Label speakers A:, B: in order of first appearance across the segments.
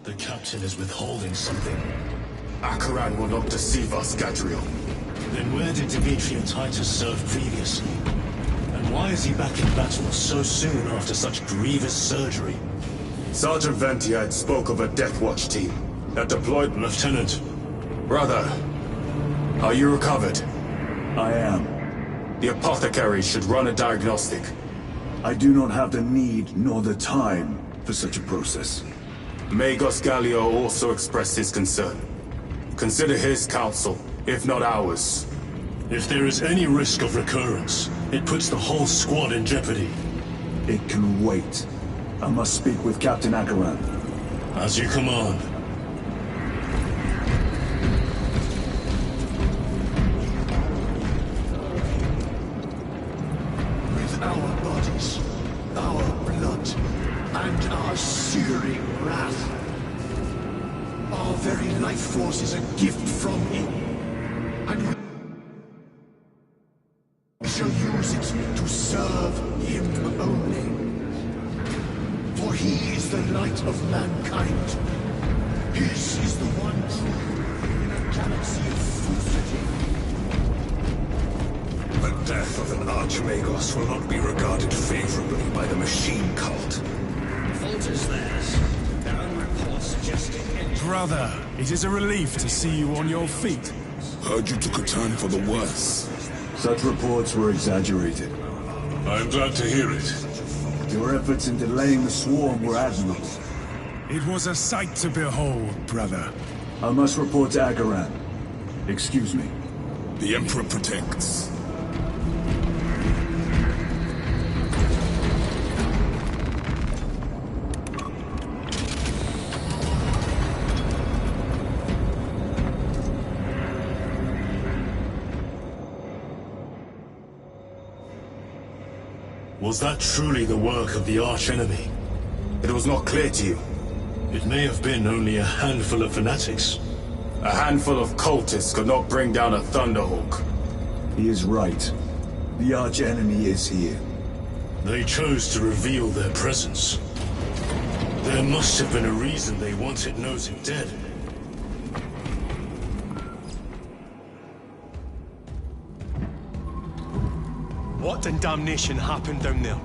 A: The captain is withholding something.
B: Acheran will not deceive us, Gadriel.
A: Then where did Dimitri and Titus serve previously? And why is he back in battle so soon after such grievous surgery?
B: Sergeant Ventiad spoke of a Death Watch team that deployed...
A: Lieutenant.
B: Brother, are you recovered?
C: I am.
B: The apothecary should run a diagnostic.
C: I do not have the need nor the time for such a process.
B: Magos Gallio also expressed his concern. Consider his counsel, if not ours.
A: If there is any risk of recurrence, it puts the whole squad in jeopardy.
C: It can wait. I must speak with Captain Acheran.
A: As you command.
D: With our bodies, our blood, and our searing wrath, our very life force is a gift from him. And we shall use it to serve him only. For he is the light of mankind. His is the one truth in a galaxy of falsity.
E: The death of an Archmagos will not be regarded favorably by the machine cult.
F: Fault is theirs. Their own reports suggesting...
G: Brother, it is a relief to see you on your feet.
E: Heard you took a turn for the worse.
C: Such reports were exaggerated.
E: I'm glad to hear it.
C: Your efforts in delaying the swarm were admirable.
G: It was a sight to behold, brother.
C: I must report to Acheran. Excuse me.
E: The Emperor protects.
A: Was that truly the work of the archenemy?
B: It was not clear to you.
A: It may have been only a handful of fanatics.
B: A handful of cultists could not bring down a Thunderhawk.
C: He is right. The arch-enemy is here.
A: They chose to reveal their presence. There must have been a reason they wanted Nozick dead.
G: What in damnation happened down there?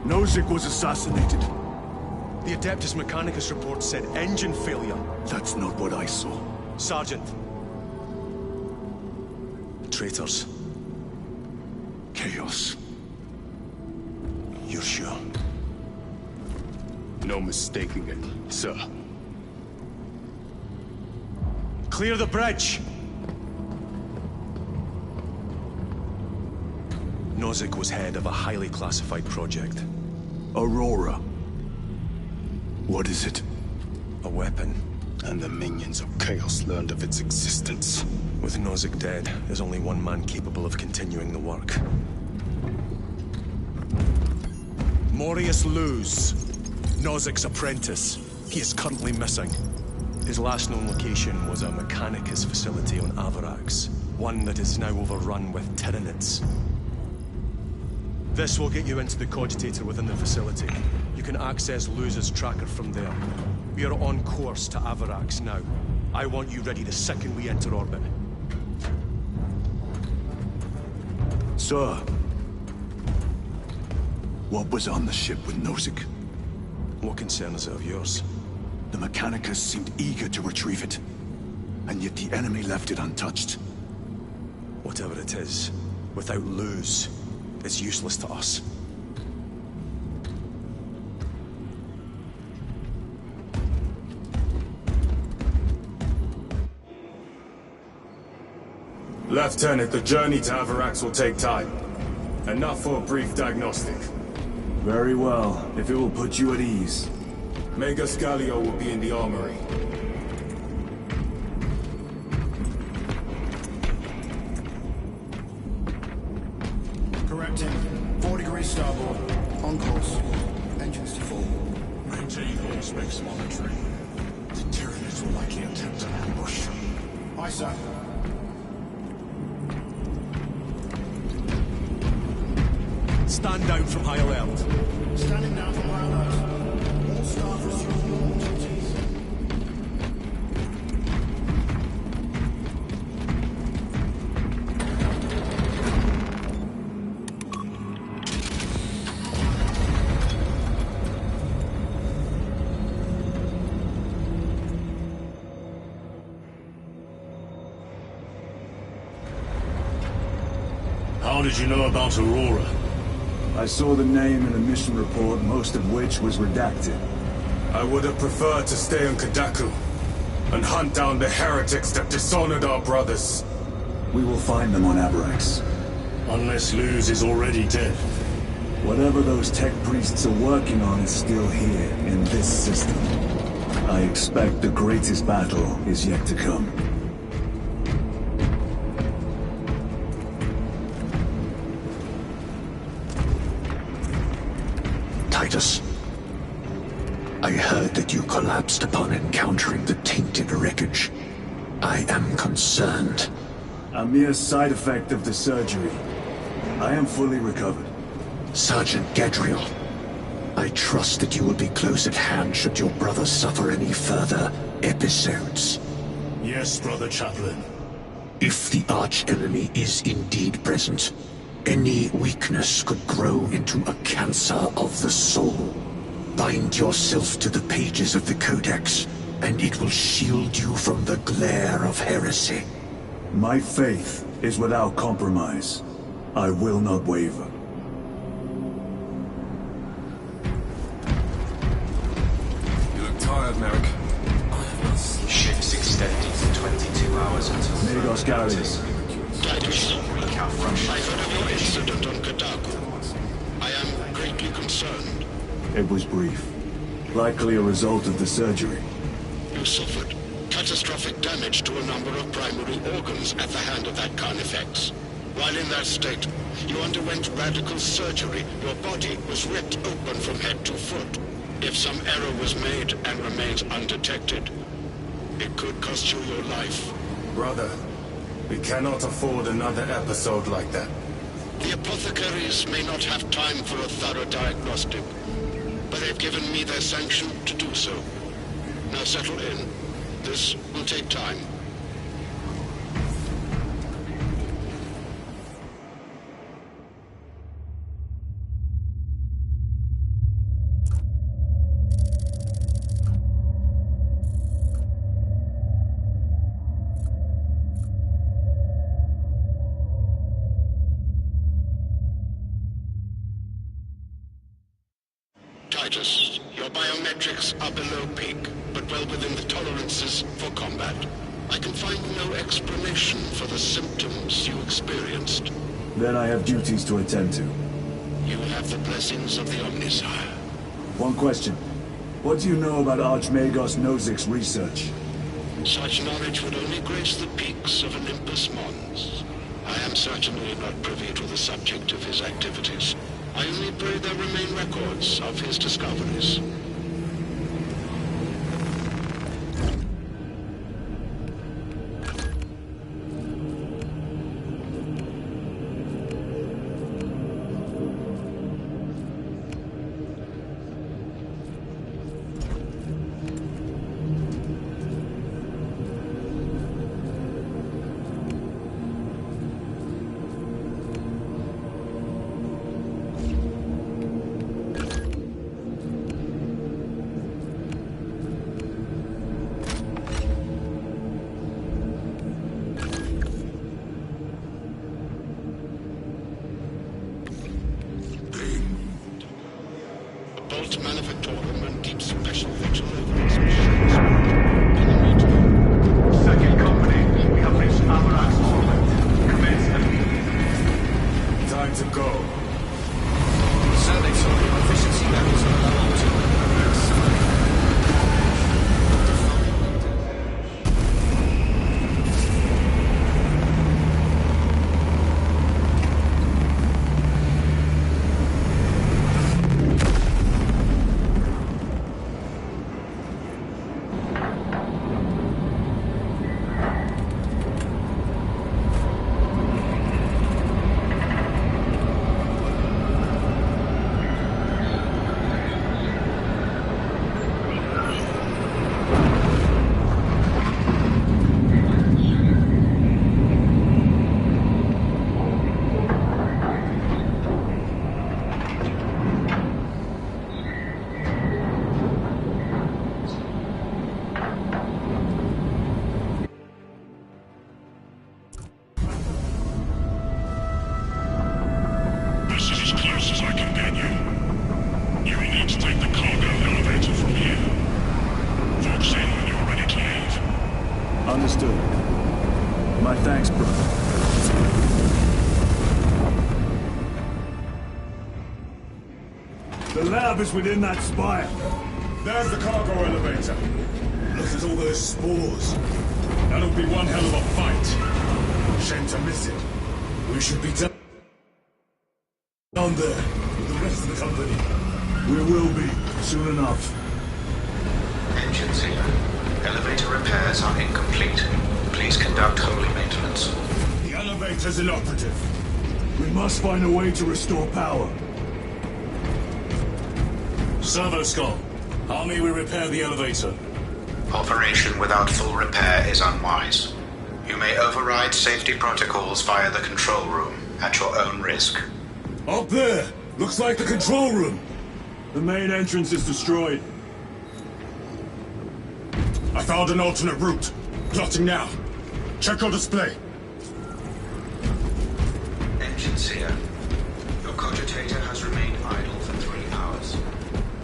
C: Nozick was assassinated.
G: The Adeptus Mechanicus report said engine failure.
C: That's not what I saw.
G: Sergeant. Traitors.
C: Chaos.
G: You're sure?
B: No mistaking it, sir.
G: Clear the bridge! Nozick was head of a highly classified project.
C: Aurora. What is it?
G: A weapon.
B: And the minions of Chaos learned of its existence.
G: With Nozick dead, there's only one man capable of continuing the work. Morius Luz, Nozick's apprentice. He is currently missing. His last known location was a Mechanicus facility on Avarax, one that is now overrun with Tyranids. This will get you into the cogitator within the facility. You can access Luz's tracker from there. We are on course to Avarax now. I want you ready the second we enter orbit.
C: Sir. What was on the ship with Nozick?
G: What concern is it of yours?
C: The Mechanicus seemed eager to retrieve it. And yet the enemy left it untouched.
G: Whatever it is, without Luz, it's useless to us.
B: Lieutenant, the journey to Avarax will take time. Enough for a brief diagnostic.
C: Very well, if it will put you at ease.
B: Magus Gallio will be in the armory.
D: Correcting. 4 degrees starboard. On course. Engines to full.
E: Maintain all space monitoring. The Tyranids will likely attempt an ambush.
D: Aye, sir.
G: Stand down from high alert.
D: Standing down from my alert. All staff resume normal duties.
A: How did you know about Aurora?
C: I saw the name in a mission report, most of which was redacted.
B: I would have preferred to stay on Kadaku and hunt down the heretics that dishonored our brothers.
C: We will find them on Avarax.
A: Unless Luz is already dead.
C: Whatever those tech priests are working on is still here, in this system. I expect the greatest battle is yet to come.
D: Titus, I heard that you collapsed upon encountering the tainted wreckage. I am concerned.
C: A mere side effect of the surgery. I am fully recovered.
D: Sergeant Gadriel, I trust that you will be close at hand should your brother suffer any further episodes.
A: Yes, Brother Chaplain.
D: If the arch-enemy is indeed present, any weakness could grow into a cancer of the soul. Bind yourself to the pages of the Codex, and it will shield you from the glare of heresy.
C: My faith is without compromise. I will not waver.
E: You look tired, Merrick.
H: Ships extended to 22 hours until...
C: Magos Gallius.
I: Titus, I've heard of your incident on Kadaku. I am greatly concerned.
C: It was brief. Likely a result of the surgery.
I: You suffered catastrophic damage to a number of primary organs at the hand of that Carnifex. While in that state, you underwent radical surgery. Your body was ripped open from head to foot. If some error was made and remains undetected, it could cost you your life.
B: Brother, we cannot afford another episode like that.
I: The apothecaries may not have time for a thorough diagnostic, but they've given me their sanction to do so. Now settle in. This will take time. Titus, your biometrics are below peak, but well within the tolerances for combat. I can find no explanation for the symptoms you experienced.
C: Then I have duties to attend to.
I: You have the blessings of the Omnisire.
C: One question. What do you know about Archmagos Nozick's research?
I: Such knowledge would only grace the peaks of Olympus Mons. I am certainly not privy to the subject of his activities. I only pray there remain records of his discoveries. Manufactorum and keep special vigil over these machines.
J: Second company, we have reached Avarak's orbit. Commence immediately.
B: Time to go.
F: Survey soil efficiency levels are low to
C: Understood. My thanks, brother. The lab is within that spire.
B: There's the cargo elevator. Look at all those spores. That'll be one hell of a fight. Shame to miss it. We should be down there with the rest of the company.
C: We will be, soon enough.
H: Engines here. Elevator repairs are incomplete. Please conduct holy maintenance.
B: The elevator's inoperative.
C: We must find a way to restore power.
A: Servo Skull, how may we repair the elevator?
H: Operation without full repair is unwise. You may override safety protocols via the control room at your own risk.
B: Up there! Looks like the control room!
C: The main entrance is destroyed.
B: I found an alternate route. Plotting now. Check your display.
H: Engines here. Your cogitator has remained idle for 3 hours.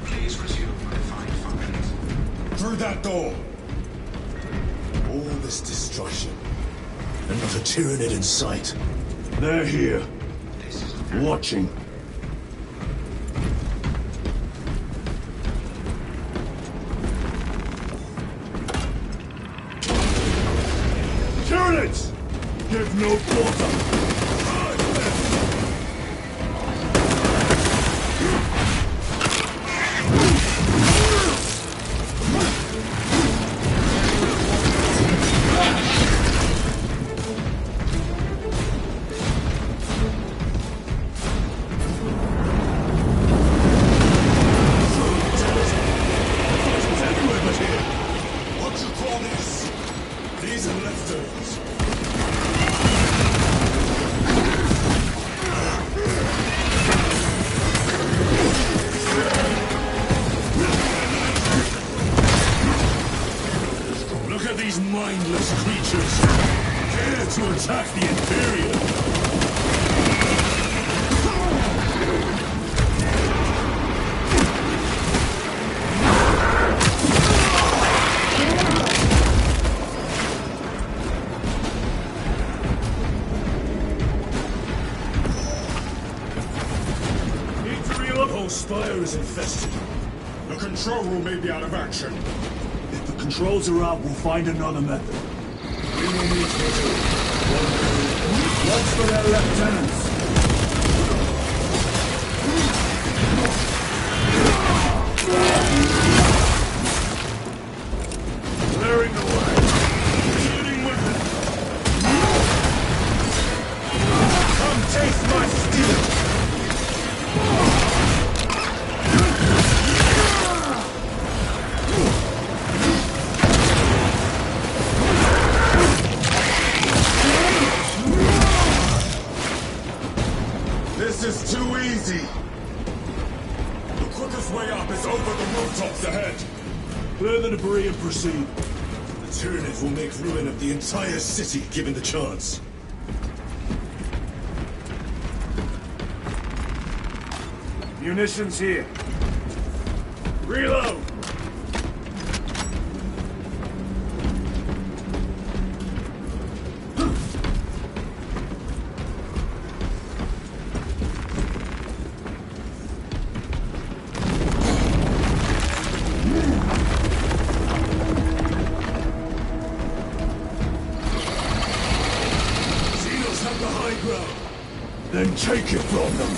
H: Please resume defined functions.
B: Through that door. All this destruction.
A: And not a Tyranid in sight.
C: They're here. Watching. Tyranids! Give no quarter!
B: to attack the Imperium!
A: Spire is infested.
B: The control room may be out of action.
C: If the controls are out, we'll find another method.
A: We will meet later.
C: Watch for their lieutenants.
A: Clearing the way. Shooting with them. Come taste my steel.
B: This is too easy! The quickest way up is over the rooftops ahead!
A: Clear the debris and proceed. The Tyranids will make ruin of the entire city given the chance.
C: Munitions here.
A: Reload!
C: Then take it from them.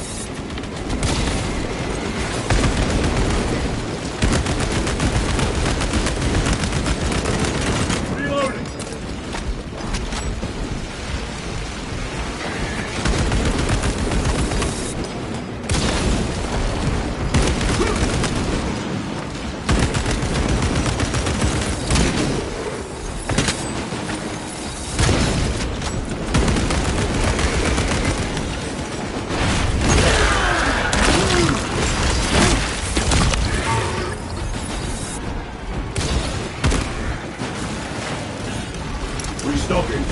C: Restocking.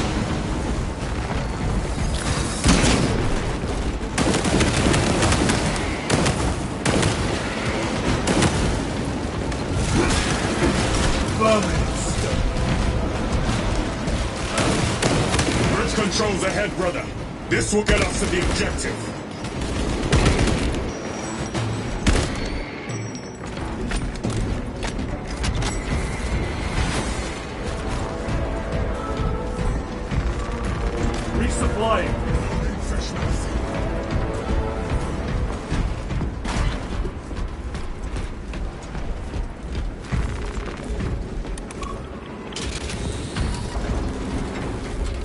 B: Bridge controls ahead, brother. This will get us to the objective.
C: Resupplying.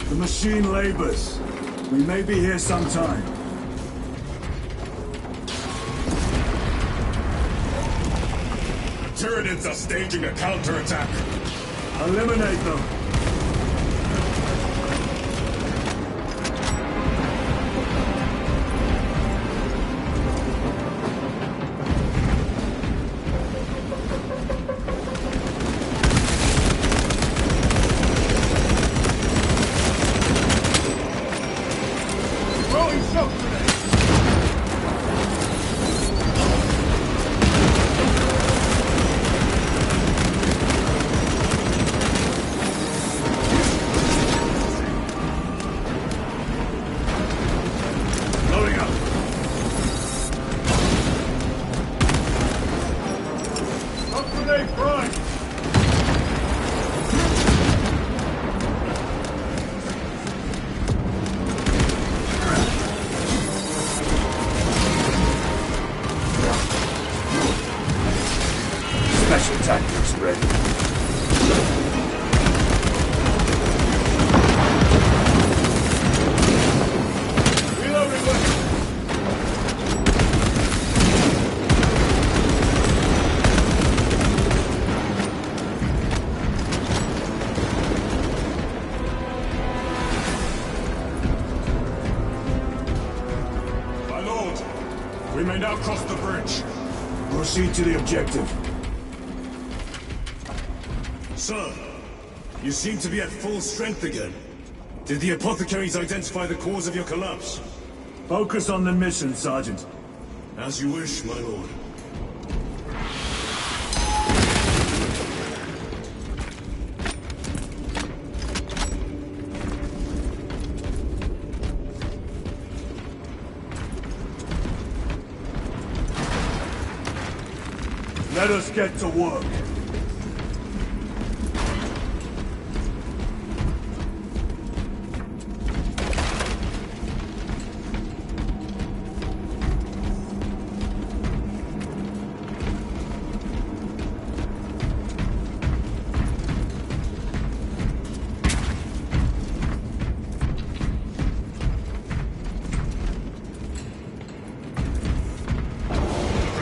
C: The machine labors. We may be here sometime.
B: The Tyranids are staging a counterattack.
C: Eliminate them. Special tactics ready.
A: Reloading weapon.
B: My lord, we may now cross the bridge.
C: Proceed to the objective.
A: Sir, you seem to be at full strength again.
B: Did the apothecaries identify the cause of your collapse?
C: Focus on the mission, Sergeant.
B: As you wish, my lord.
C: Let us get to work.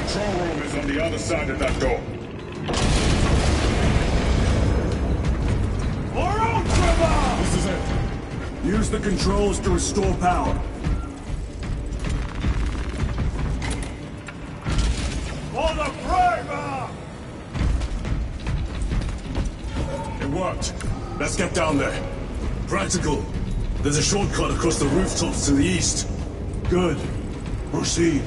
B: Control room is on the other side of that door. This is it.
C: Use the controls to restore power.
B: For the Braver! It worked. Let's get down there. Practical. There's a shortcut across the rooftops to the east.
C: Good. Proceed.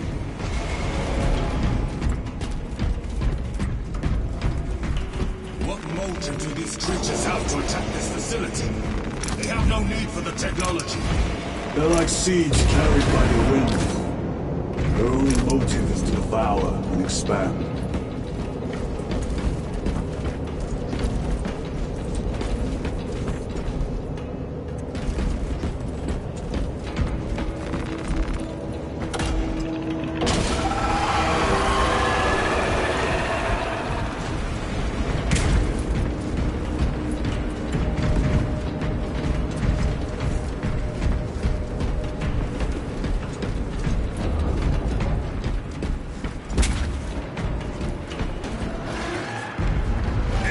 B: What motive do these creatures have to attack this facility? They have no need for the technology.
C: They're like seeds carried by the wind. Their only motive is to devour and expand.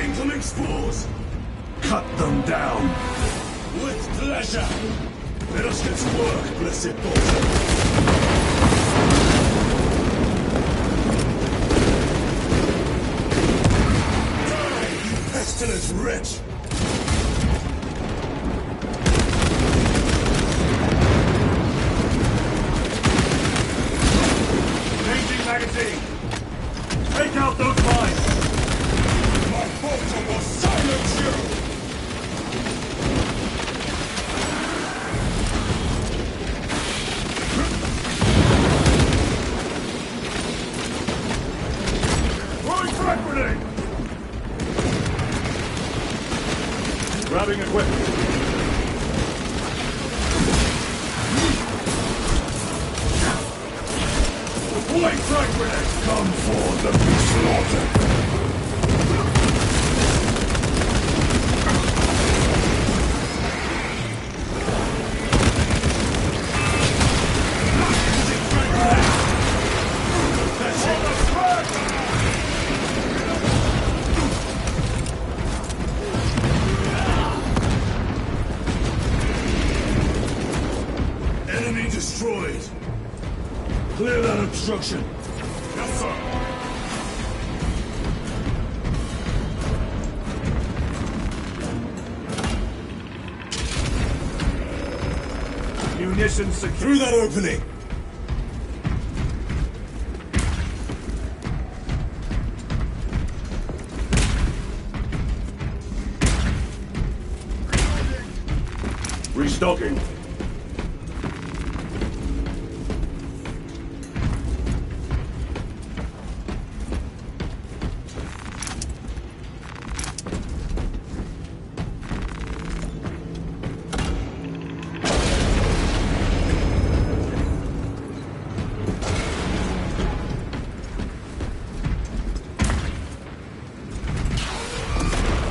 B: Incoming spores!
C: Cut them down.
B: With pleasure! Let us get to work, blessed daughter! Die, you pestilent wretch! Changing magazine!
C: Take out those mines!
B: My bolter will silence you!
C: Throwing frag grenade! Grabbing equipment. Deploying frag grenade! Come forth and be slaughtered!
B: Enemy destroyed!
C: Clear that obstruction.
B: Yes, sir!
C: Munitions secure.
B: Through that opening!
C: Restocking.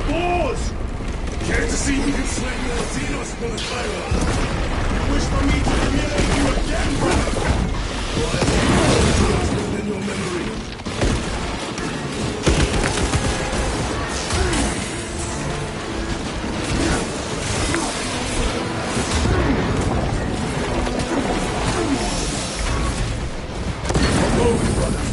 B: Boars! Care to see who can slay your Xenos for the Pharaoh? You wish for me to humiliate you again, brother? Why, within your memory. Come over, brother.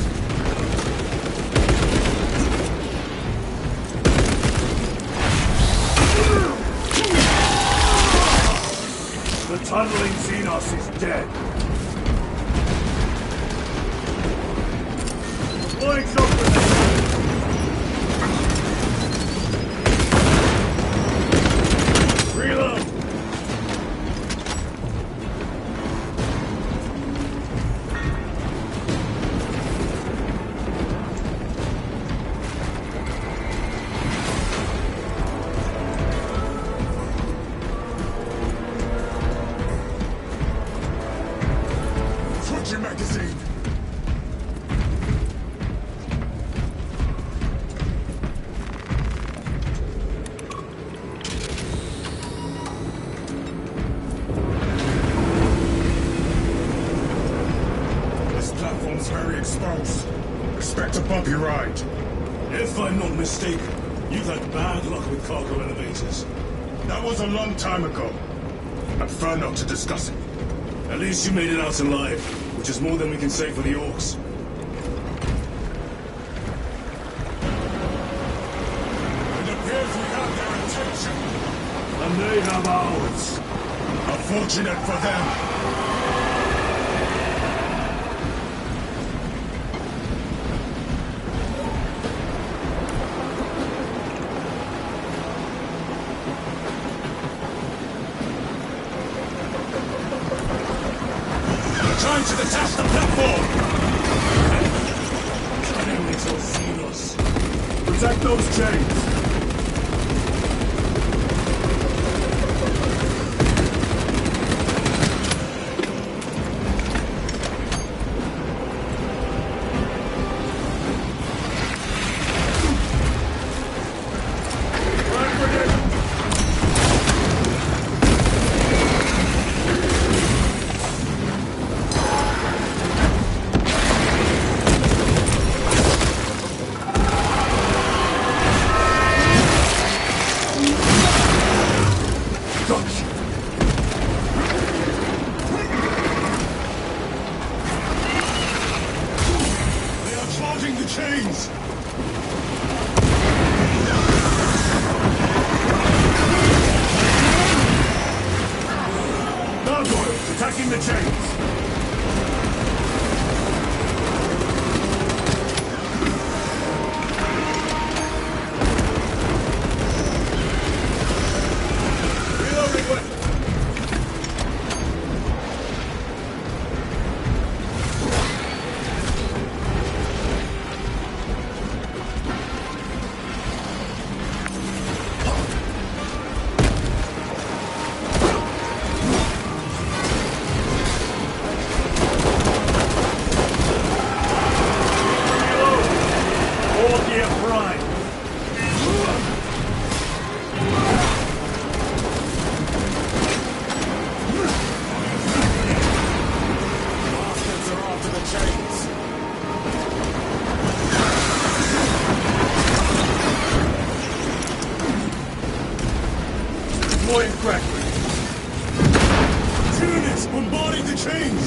C: Tunneling Xenos is dead. Deploying shock grenade. Reload.
B: Switch your magazine. This platform's very exposed. Expect a bumpy ride.
A: If I'm not mistaken, you've had bad luck with cargo elevators.
B: That was a long time ago. I prefer not to discuss it.
A: At least you made it out alive, which is more than we can say for the orcs.
B: It appears we have their attention.
C: And they have ours.
B: Unfortunate for them.
A: Trying to detach the platform! Cunning little Xenos.
C: Protect those chains.
A: They are charging the chains!
C: Gargoyles attacking the chains.
A: Reloading weapon!
C: All gear prime.
B: Bastards are after the chains.
C: Deploying crack grenade.
A: Tyranids bombarding the chains!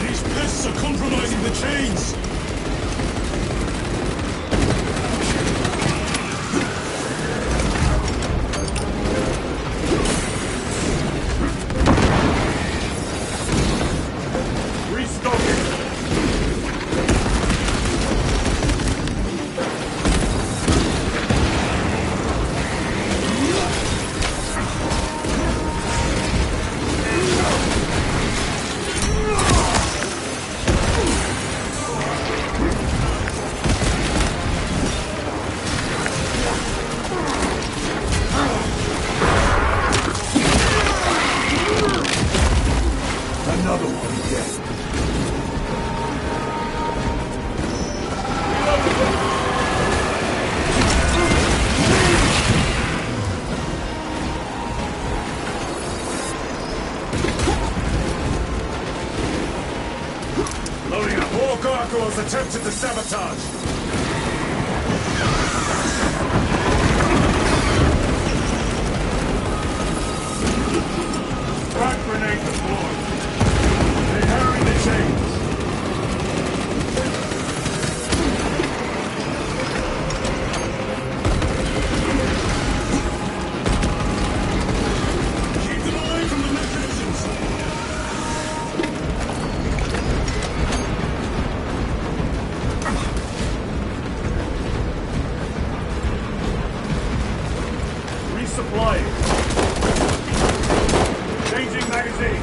A: These pests are compromising the chains!
C: Restocking. Another one dead.
B: Loading up. More gargoyles attempted to sabotage.
C: Crack grenade deployed. They harry the chains. resupplying. Changing magazine.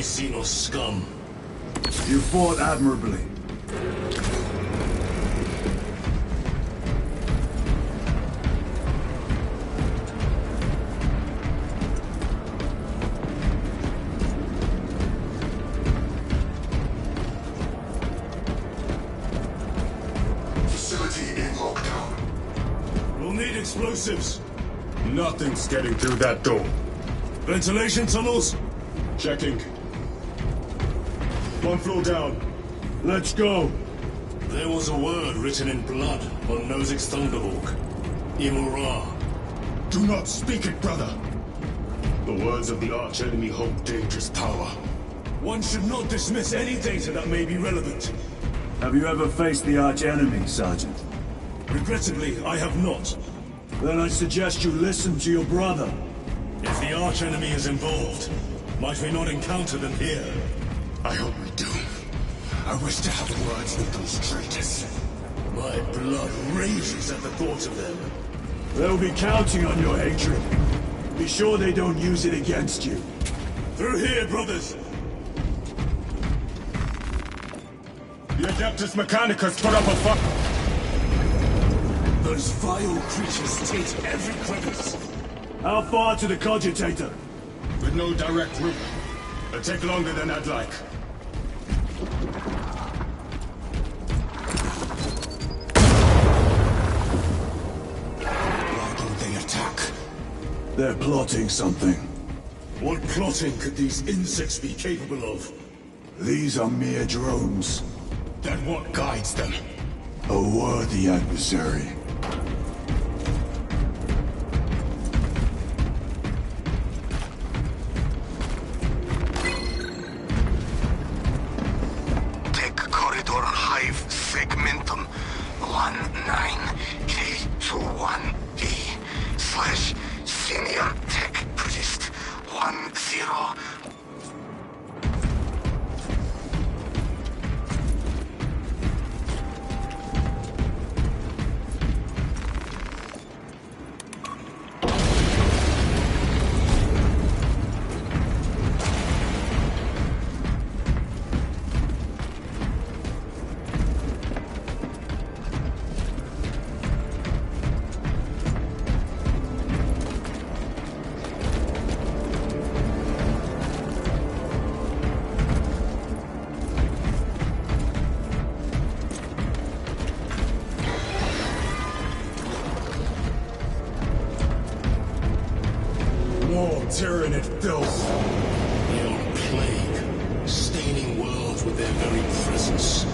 A: Xenos scum.
C: You fought admirably.
D: Facility in lockdown.
A: We'll need explosives.
B: Nothing's getting through that door.
A: Ventilation tunnels?
B: Checking. One floor down.
C: Let's go.
A: There was a word written in blood on Nozick's Thunderhawk. Imura.
B: Do not speak it, brother. The words of the archenemy hold dangerous power.
A: One should not dismiss any data that may be relevant.
C: Have you ever faced the arch-enemy, Sergeant?
A: Regrettably, I have not.
C: Then I suggest you listen to your brother.
A: If the archenemy is involved, might we not encounter them here?
B: I hope we do. I wish to have words with those traitors.
A: My blood rages at the thought of them.
C: They'll be counting on your hatred. Be sure they don't use it against you.
A: Through here, brothers!
B: The Adeptus Mechanicus put up a fight.
A: Those vile creatures taint every crevice.
C: How far to the cogitator?
B: With no direct route. It'll take longer than I'd like. Why don't they attack?
C: They're plotting something.
A: What plotting could these insects be capable of?
C: These are mere drones.
B: Then what guides them?
C: A worthy adversary.
D: Tech corridor hive segmentum 19K21D/senior tech priest 10.
A: More tyranid filth. They are a plague, staining worlds with their very presence.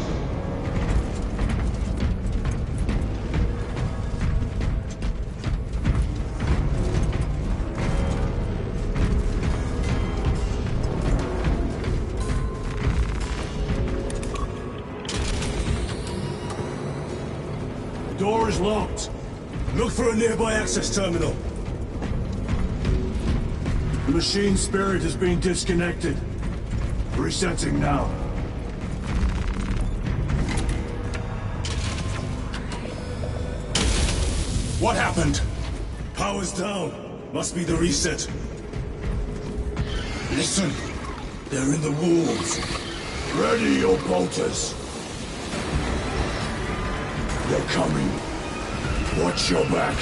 C: The door is locked.
A: Look for a nearby access terminal.
C: The machine spirit has been disconnected. Resetting now.
B: What happened?
A: Power's down. Must be the reset.
B: Listen.
A: They're in the walls.
C: Ready your bolters. They're coming. Watch your back.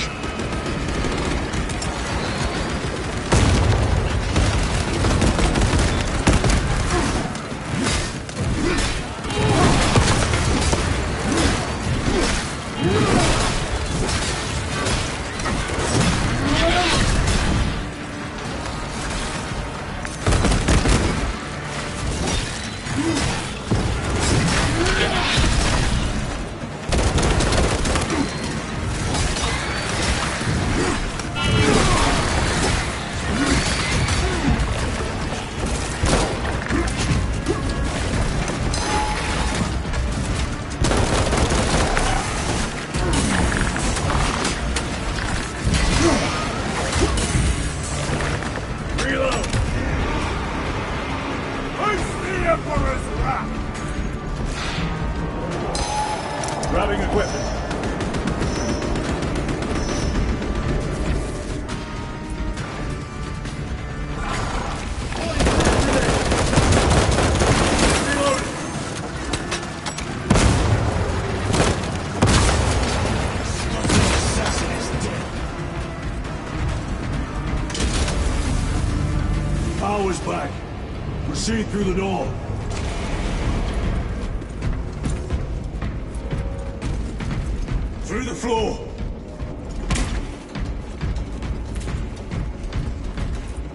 C: power's back. Proceed through the door. Through the floor.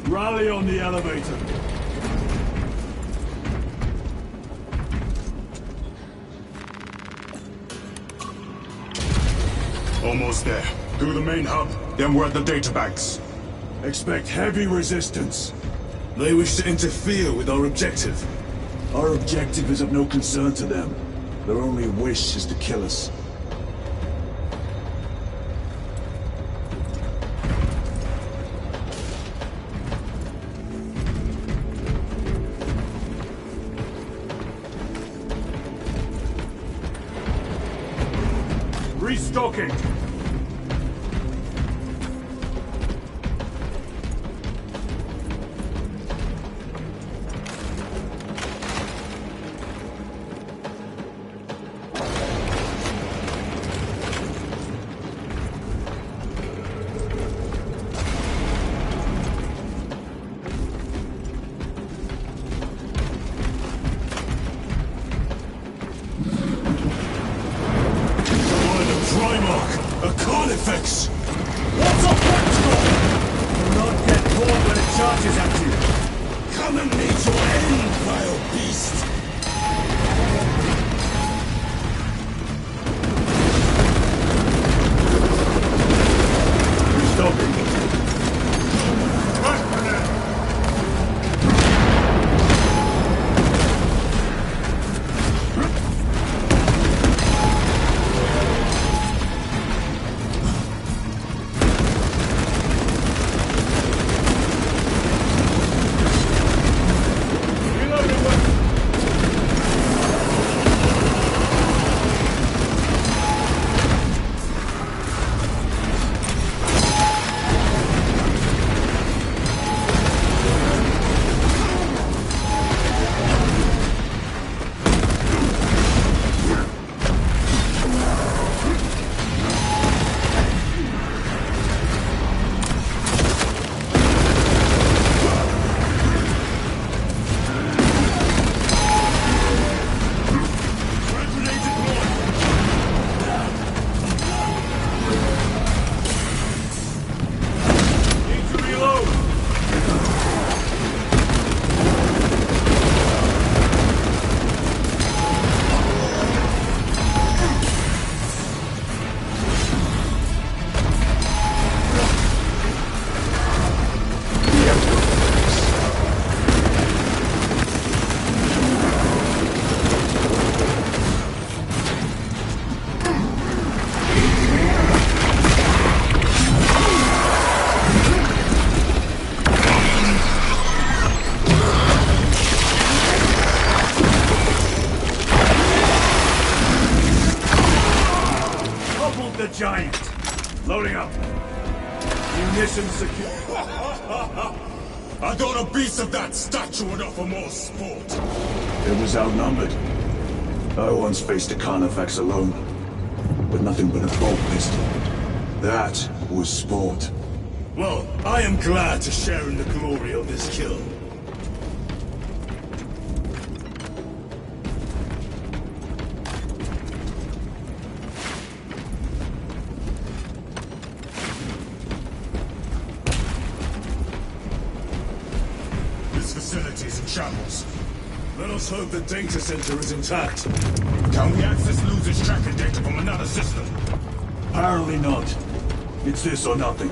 C: Rally on the elevator.
B: Almost there. Through the main hub, then we're at the databanks.
C: Expect heavy resistance.
A: They wish to interfere with our objective.
C: Our objective is of no concern to them. Their only wish is to kill us.
B: Restocking!
A: Carnifex!
C: What's up, Practical? Do not get caught when it charges at you.
A: Come and meet your end, vile beast!
C: Restocking. The giant. Loading up. Munitions secure.
B: I thought a beast of that stature would offer more sport.
C: It was outnumbered. I once faced a Carnifex alone, with nothing but a bolt pistol. That was sport.
A: Well, I am glad to share in the glory of this kill.
B: Facilities in shambles.
A: Let us hope the data center is intact.
B: Can we access Luz's tracking data from another system?
C: Apparently not. It's this or nothing.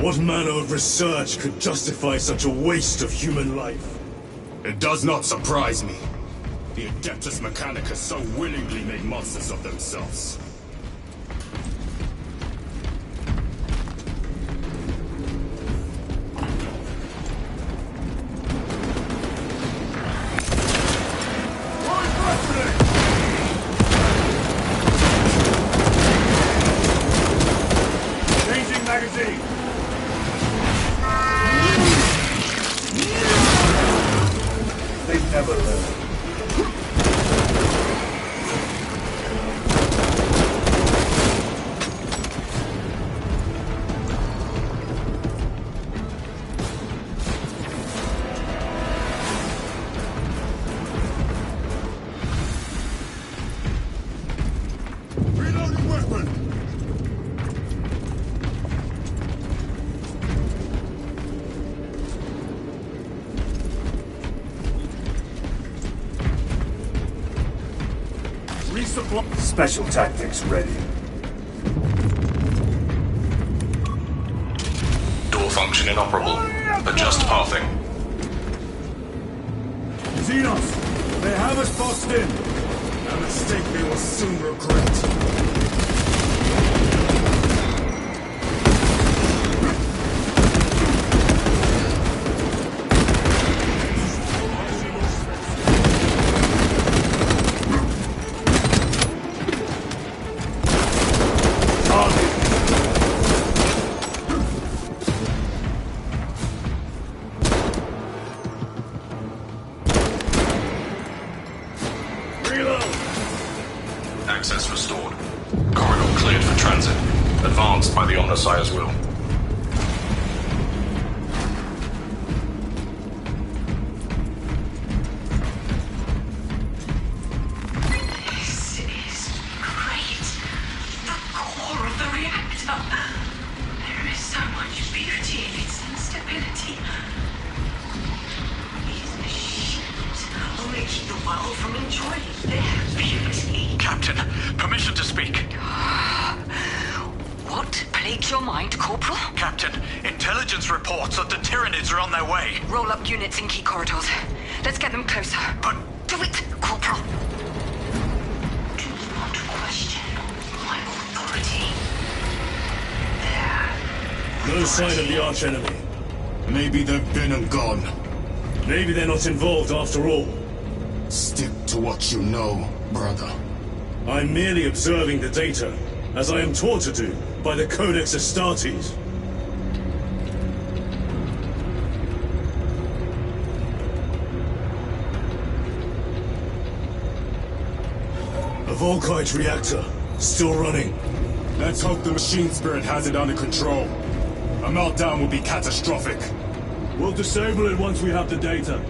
A: What manner of research could justify such a waste of human life?
B: It does not surprise me. The Adeptus Mechanicus so willingly made monsters of themselves. Resupply.
C: Special tactics ready.
E: Door function inoperable. Adjust pathing.
B: Xenos! They have us boxed in! A mistake they will soon regret.
E: Access restored. Corridor cleared for transit. Advanced by the Omnissiah's will.
K: This is great. The core of the reactor. There is so much beauty in its instability. These machines only keep the world from enjoying their beauty.
F: Captain, permission to speak.
K: What plagues your mind, Corporal?
F: Captain, intelligence reports that the Tyranids are on their way.
K: Roll up units in key corridors. Let's get them closer.
F: But
K: do it, Corporal. Do not question my authority. There.
A: No sign of the archenemy.
B: Maybe they've been and gone.
A: Maybe they're not involved after all.
B: Stick to what you know, brother.
A: I'm merely observing the data, as I am taught to do by the Codex Astartes. A Volkite reactor, still running.
B: Let's hope the machine spirit has it under control. A meltdown will be catastrophic.
A: We'll disable it once we have the data.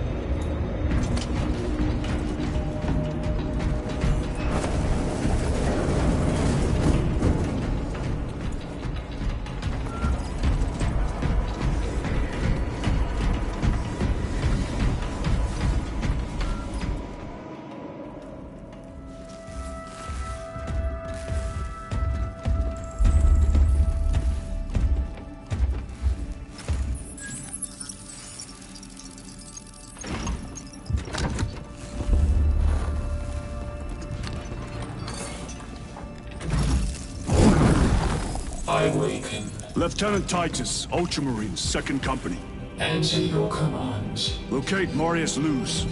L: I awaken.
C: Lieutenant Titus, Ultramarines, 2nd Company.
L: Enter your command.
C: Locate Marius Luz.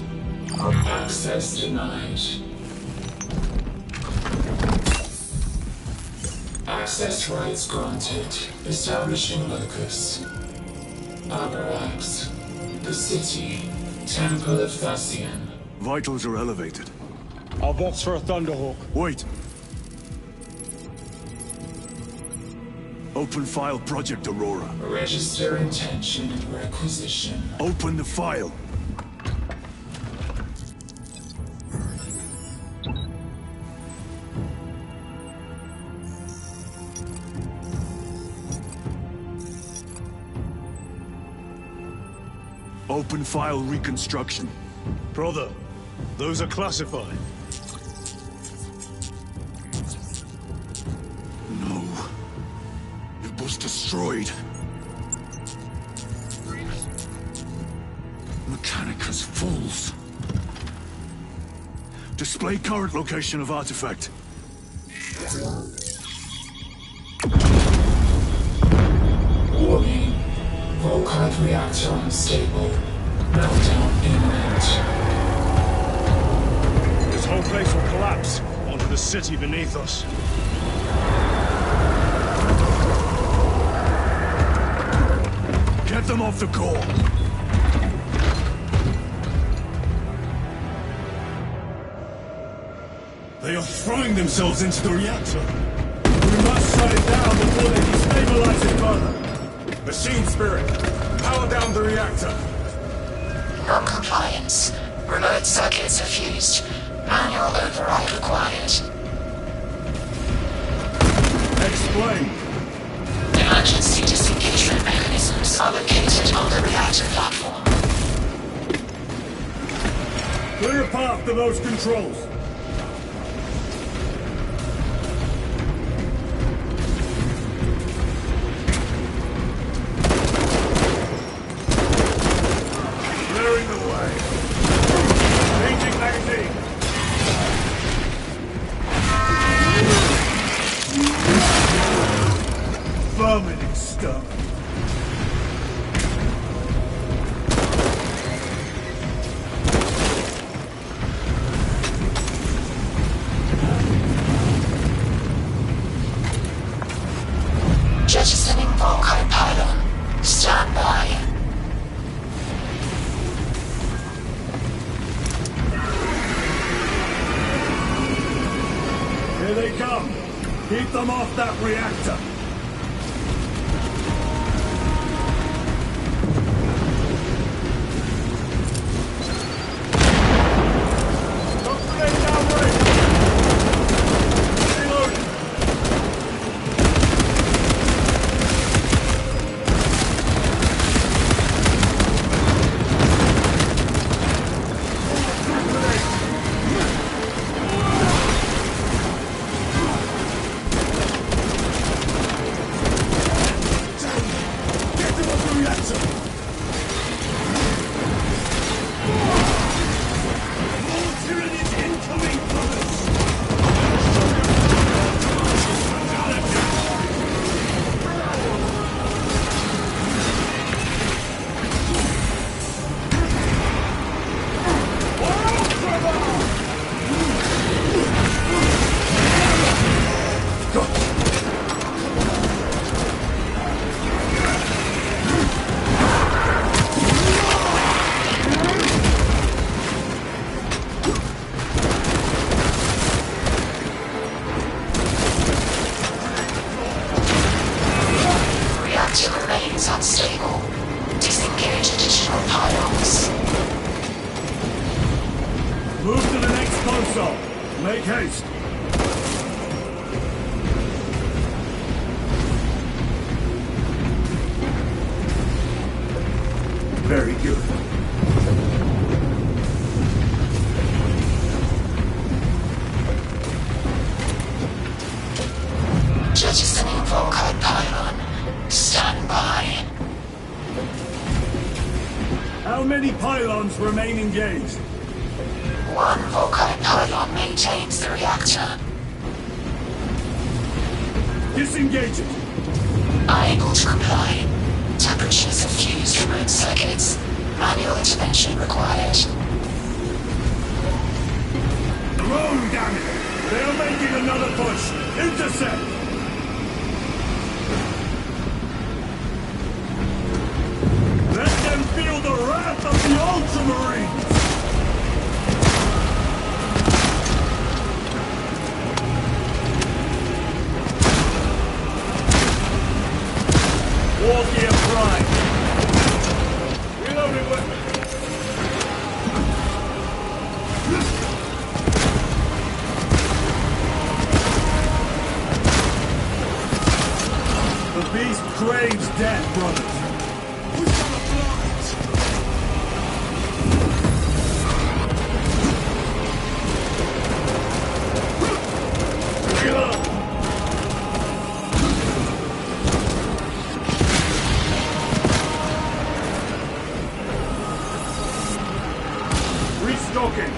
L: Access denied. Access rights granted. Establishing locus. Abarax. The city. Temple of Thasian.
C: Vitals are elevated.
B: I'll box for a Thunderhawk.
C: Wait. Open file Project Aurora.
L: Register intention and requisition.
C: Open the file. Open file reconstruction.
A: Brother, those are classified.
C: No. It was destroyed. Mechanicus fools. Display current location of artifact.
L: Warning. Volkite reactor unstable. Meltdown imminent.
A: This whole place will collapse onto the city beneath us.
C: Get them off the core.
A: They are throwing themselves into the reactor. We must shut it down before they destabilize it further.
B: Machine spirit, power down the reactor.
M: Non-compliance. Remote circuits are fused. Manual override required.
A: Explain.
M: Emergency disengagement mechanisms are located on the reactor platform.
A: Clear a path to those controls.
B: they come. Keep them off that reactor.
M: Unstable. Disengage additional pylons.
B: Move to the next console. Make haste. Very good.
M: Jettisoning Volkite pylon. Stand by.
B: How many pylons remain engaged?
M: One Volkite pylon maintains the reactor.
B: Disengage it.
M: Unable to comply. Temperatures have fused remote circuits. Manual intervention required.
B: Drone, damn it! They are making another push. Intercept! Let them feel the wrath of the Ultramarines! War Gear Prime! Reloading weapon! The beast craves death, brothers! Restocking!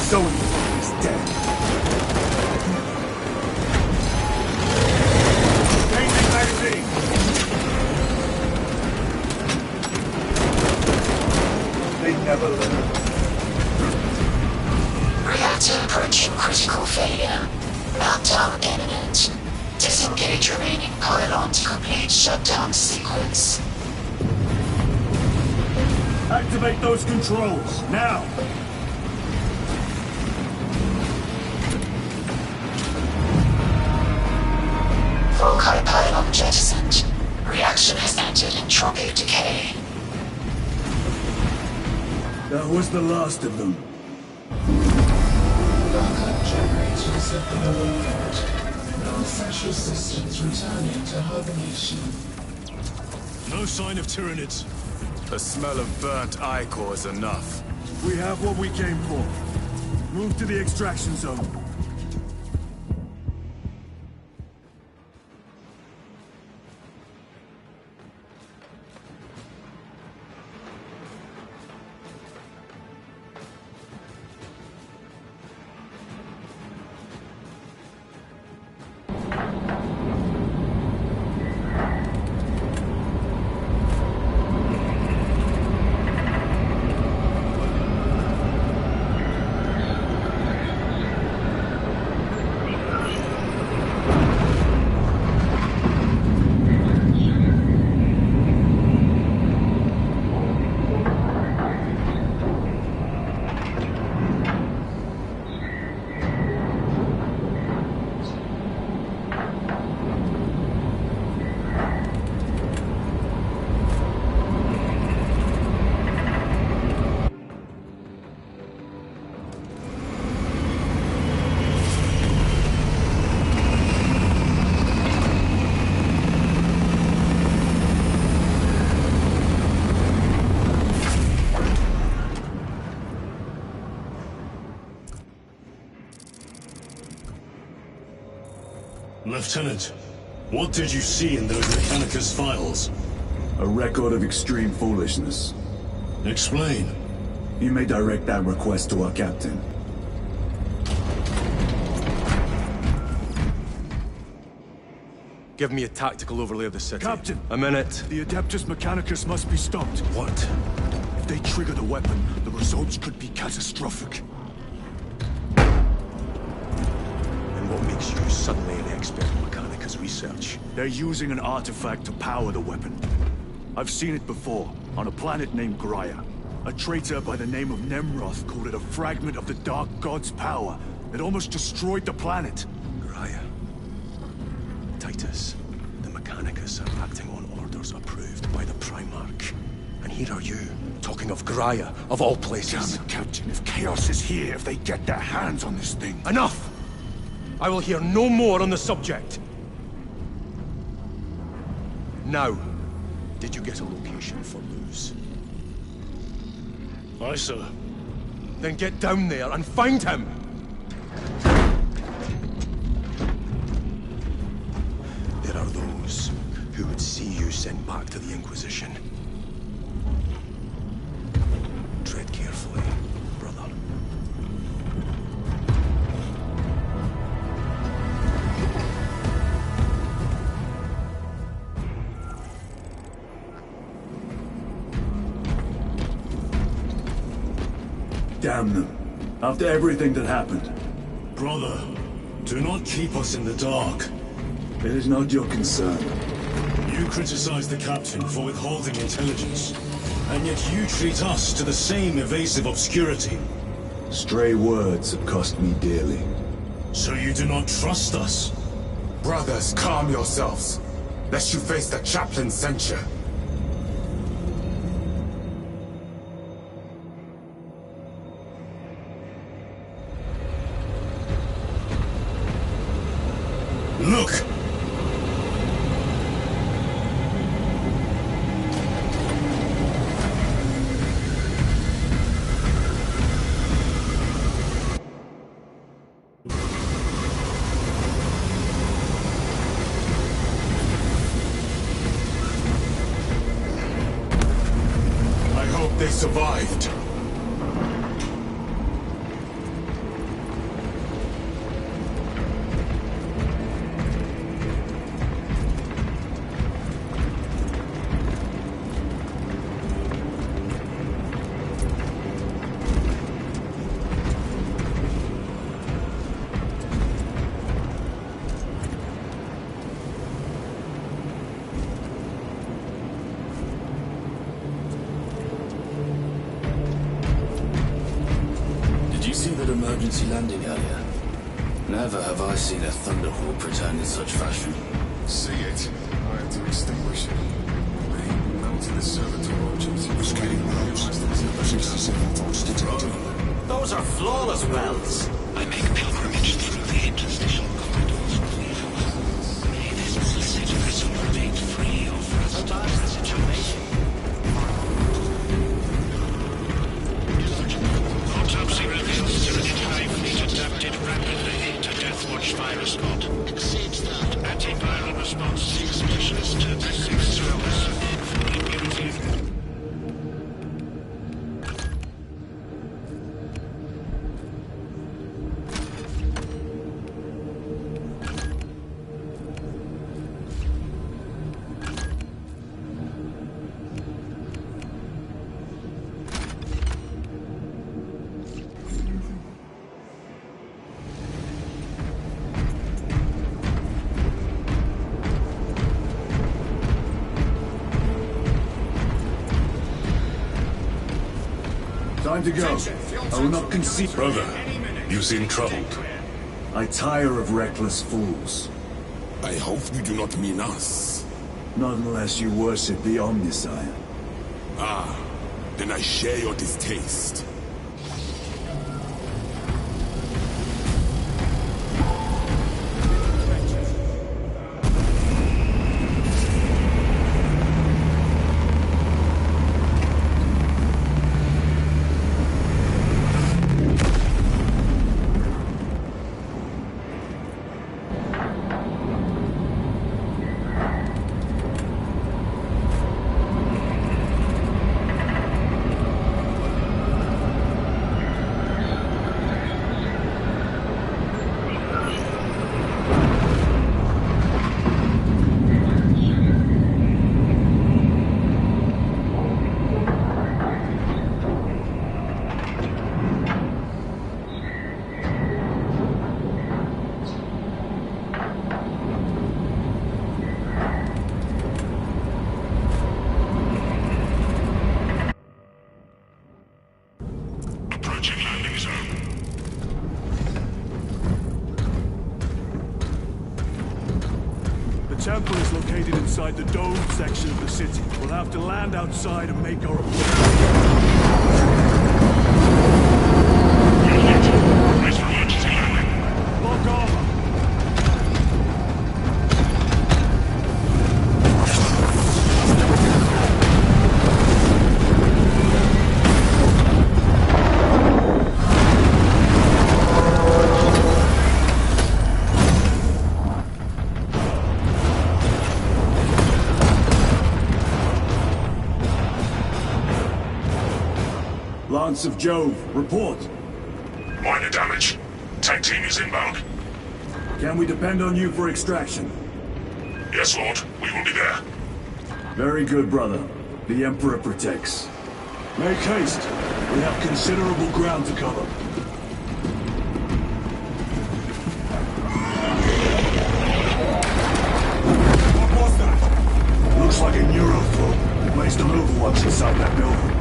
B: So he's dead. Changing magazine. They never learn.
M: Reactor approaching critical failure. Meltdown imminent. Disengage remaining pylon to complete shutdown sequence.
B: Activate those controls, now!
M: Volkite pylon jettisoned. Reaction has entered entropic decay.
B: That was the last of them.
L: Backup generators have been alerted. No essential systems returning to hibernation.
G: No sign of Tyranids. The smell of burnt ichor is enough.
B: We have what we came for. Move to the extraction zone.
A: Lieutenant, what did you see in those Mechanicus files?
C: A record of extreme foolishness.
A: Explain.
C: You may direct that request to our captain.
G: Give me a tactical overlay of the city.
N: Captain!
G: A minute.
N: The Adeptus Mechanicus must be stopped.
G: What?
N: If they trigger the weapon, the results could be catastrophic.
G: And what makes you suddenly an expert in Mechanicus research?
N: They're using an artifact to power the weapon. I've seen it before, on a planet named Graia. A traitor by the name of Nemroth called it a fragment of the Dark God's power. It almost destroyed the planet.
G: Graia. Titus, the Mechanicus are acting on orders approved by the Primarch. And here are you, talking of Graia, of all places.
N: Damn it, Captain. If Chaos is here, if they get their hands on this thing...
G: Enough! I will hear no more on the subject. Now, did you get a location for Luz?
A: Aye, sir.
G: Then get down there and find him! There are those who would see you sent back to the Inquisition. Tread carefully, brother.
C: Damn them. After everything that happened.
A: Brother, do not keep us in the dark.
C: It is not your concern.
A: You criticize the captain for withholding intelligence, and yet you treat us to the same evasive obscurity.
C: Stray words have cost me dearly.
A: So you do not trust us?
O: Brothers, calm yourselves, lest you face the chaplain's censure.
A: Look!
O: I hope they survived.
P: Emergency landing earlier. Never have I seen a Thunderhawk return in such fashion.
B: See it. I had to extinguish it. They mounted the servitor objects. Scanning roads. 67 thoughts detected.
F: Those are flawless wells.
I: I make pilgrimage through the interstitial corridors of the house. May this blessed vessel remain free of rust.
F: How bad is the situation?
I: Autopsy reveals Tyranid Hive fleet adapted rapidly to Deathwatch virus mod. Exceeds that. Antiviral response specialist to S6 throwers. Full immunity.
C: Time to go. I will not concede.
B: Brother, you seem troubled.
C: I tire of reckless fools.
B: I hope you do not mean us.
C: Not unless you worship the Omniscient.
B: Ah, then I share your distaste.
N: temple is located inside the domed section of the city. We'll have to land outside and make our way. Lock armor!
C: Lance of Jove, report.
B: Minor damage. Tank team is inbound.
C: Can we depend on you for extraction?
B: Yes, Lord. We will be there.
C: Very good, brother. The Emperor protects.
N: Make haste. We have considerable ground to cover.
C: What was that? Looks like a neurothrope. Placed on overwatch inside that building.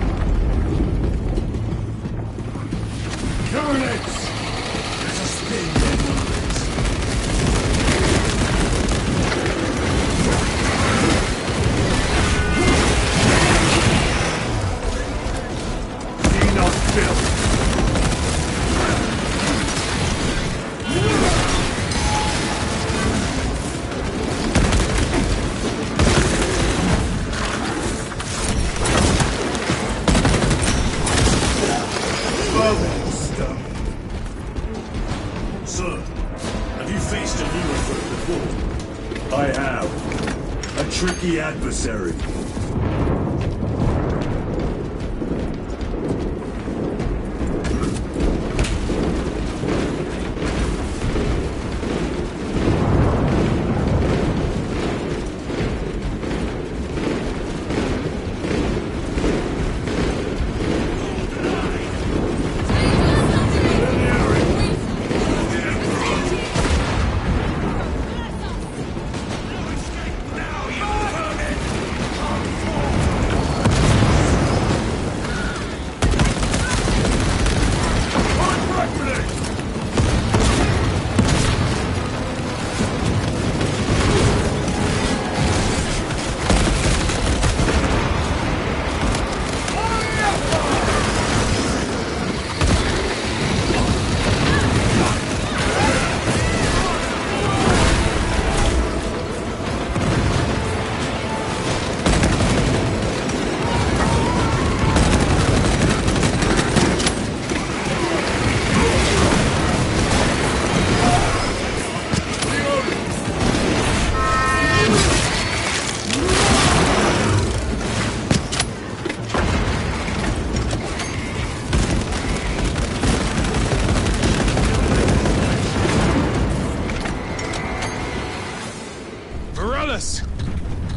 C: Turrets! There's a spin dead one of these. Enough filth!
A: Sir, have you faced a neurothrope before?
C: I have. A tricky adversary.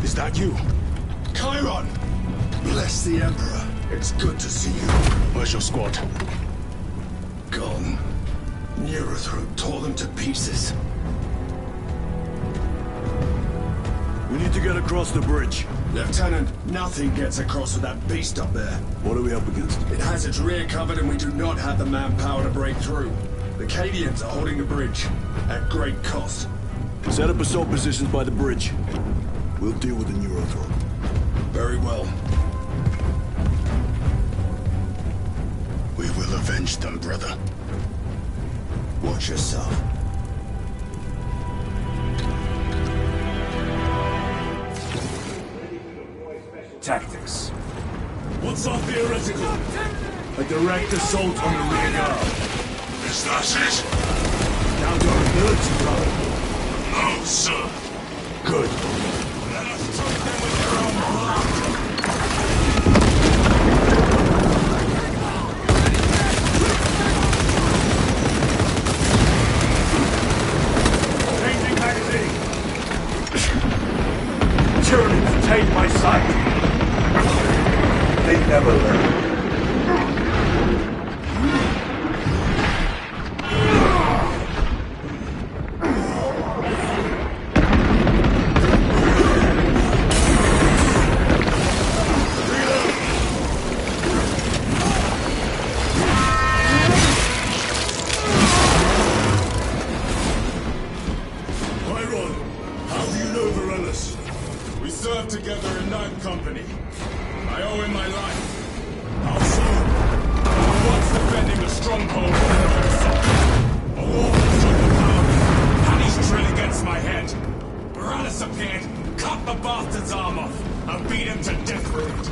G: Is that you?
D: Chiron! Bless the Emperor. It's good to see you.
G: Where's your squad?
D: Gone. Neurothrope tore them to pieces.
C: We need to get across the bridge.
D: Lieutenant, nothing gets across with that beast up there.
C: What are we up against?
D: It has its rear covered and we do not have the manpower to break through. The Cadians are holding the bridge, at great cost.
C: Set up assault positions by the bridge. We'll deal with the neurothrope.
D: Very well. We will avenge them, brother. Watch yourself.
C: Tactics.
A: What's our theoretical?
C: A direct assault on the rear guard.
B: Is that it?
C: Down to our ability, brother.
B: No, sir.
C: Good.
B: Let us choke them with their own blood.
C: Changing magazine. Tyranids take my sight. They never learn.
A: Chiron, how do you know
B: served together in Ninth Company. I owe him my life. How so? I was once defending a stronghold on the North. A wolf took the power, and he's drill against my head. Morales appeared, cut the bastard's arm off, and beat him to death with it.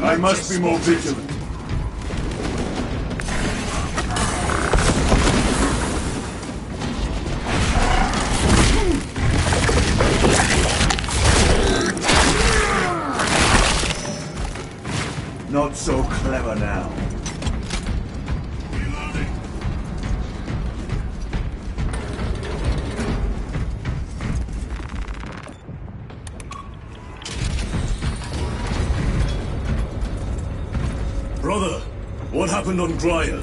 C: I must be more vigilant. Not so clever now.
A: Brother, what happened on Graya?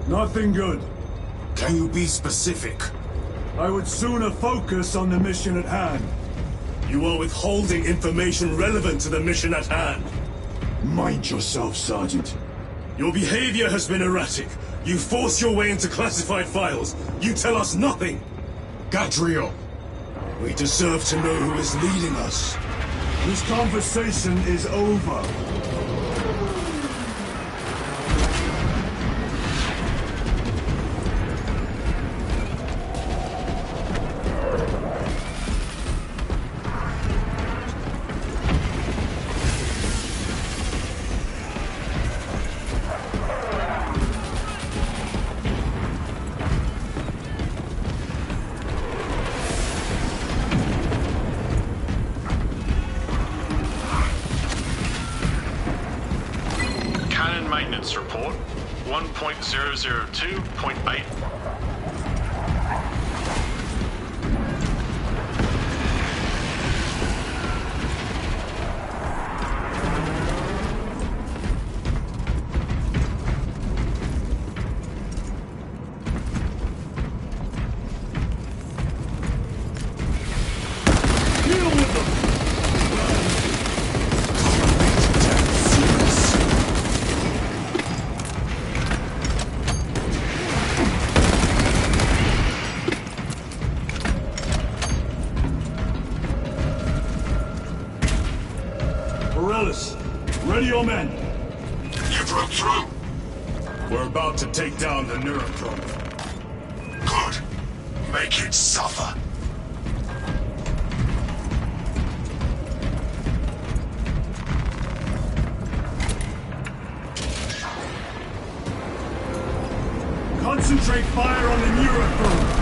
C: Nothing good.
B: Can you be specific?
C: I would sooner focus on the mission at hand.
A: You are withholding information relevant to the mission at hand.
C: Mind yourself, Sergeant.
A: Your behavior has been erratic. You force your way into classified files. You tell us nothing.
B: Gadriel.
A: We deserve to know who is leading us.
C: This conversation is over.
J: Maintenance report 1.002.8.
C: Ready your men.
B: You broke through. We're about to take down the Neuroprobe.
D: Good. Make it suffer.
C: Concentrate fire on the Neuroprobe.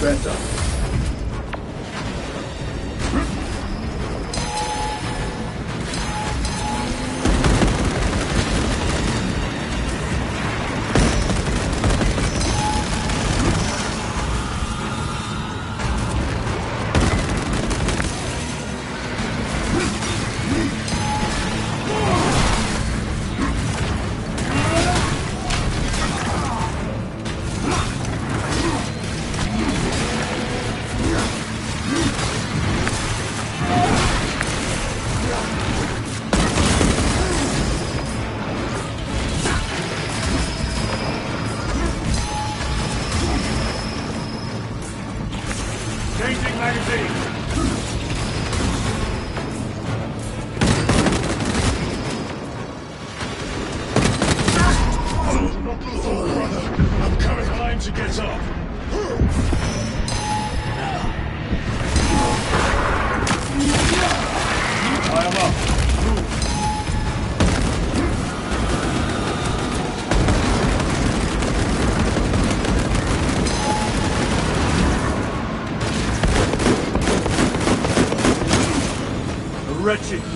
C: Center.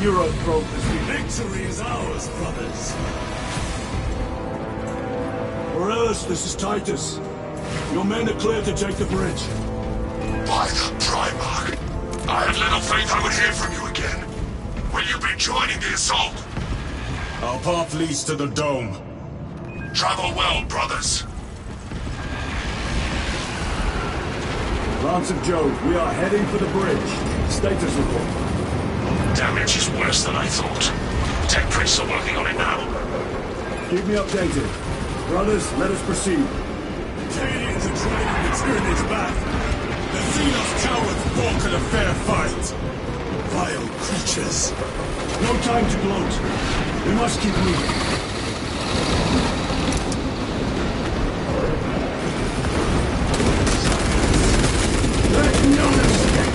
N: hero broke this week.
A: Victory is ours, brothers.
C: Morellis, this is Titus. Your men are clear to take the bridge.
D: By the Primarch, I had little faith I would hear from you again. Will you be joining the assault?
B: Our path leads to the dome.
D: Travel well, brothers.
N: Lance of Jove, we are heading for the bridge. Status report.
D: Damage is worse than I thought. Tech priests are working on it now.
N: Keep me updated. Brothers, let us proceed.
B: Canadians are trying to turn its back. The Xenos cowards balk at a fair fight.
A: Vile creatures.
N: No time to gloat. We must keep moving. Let none escape!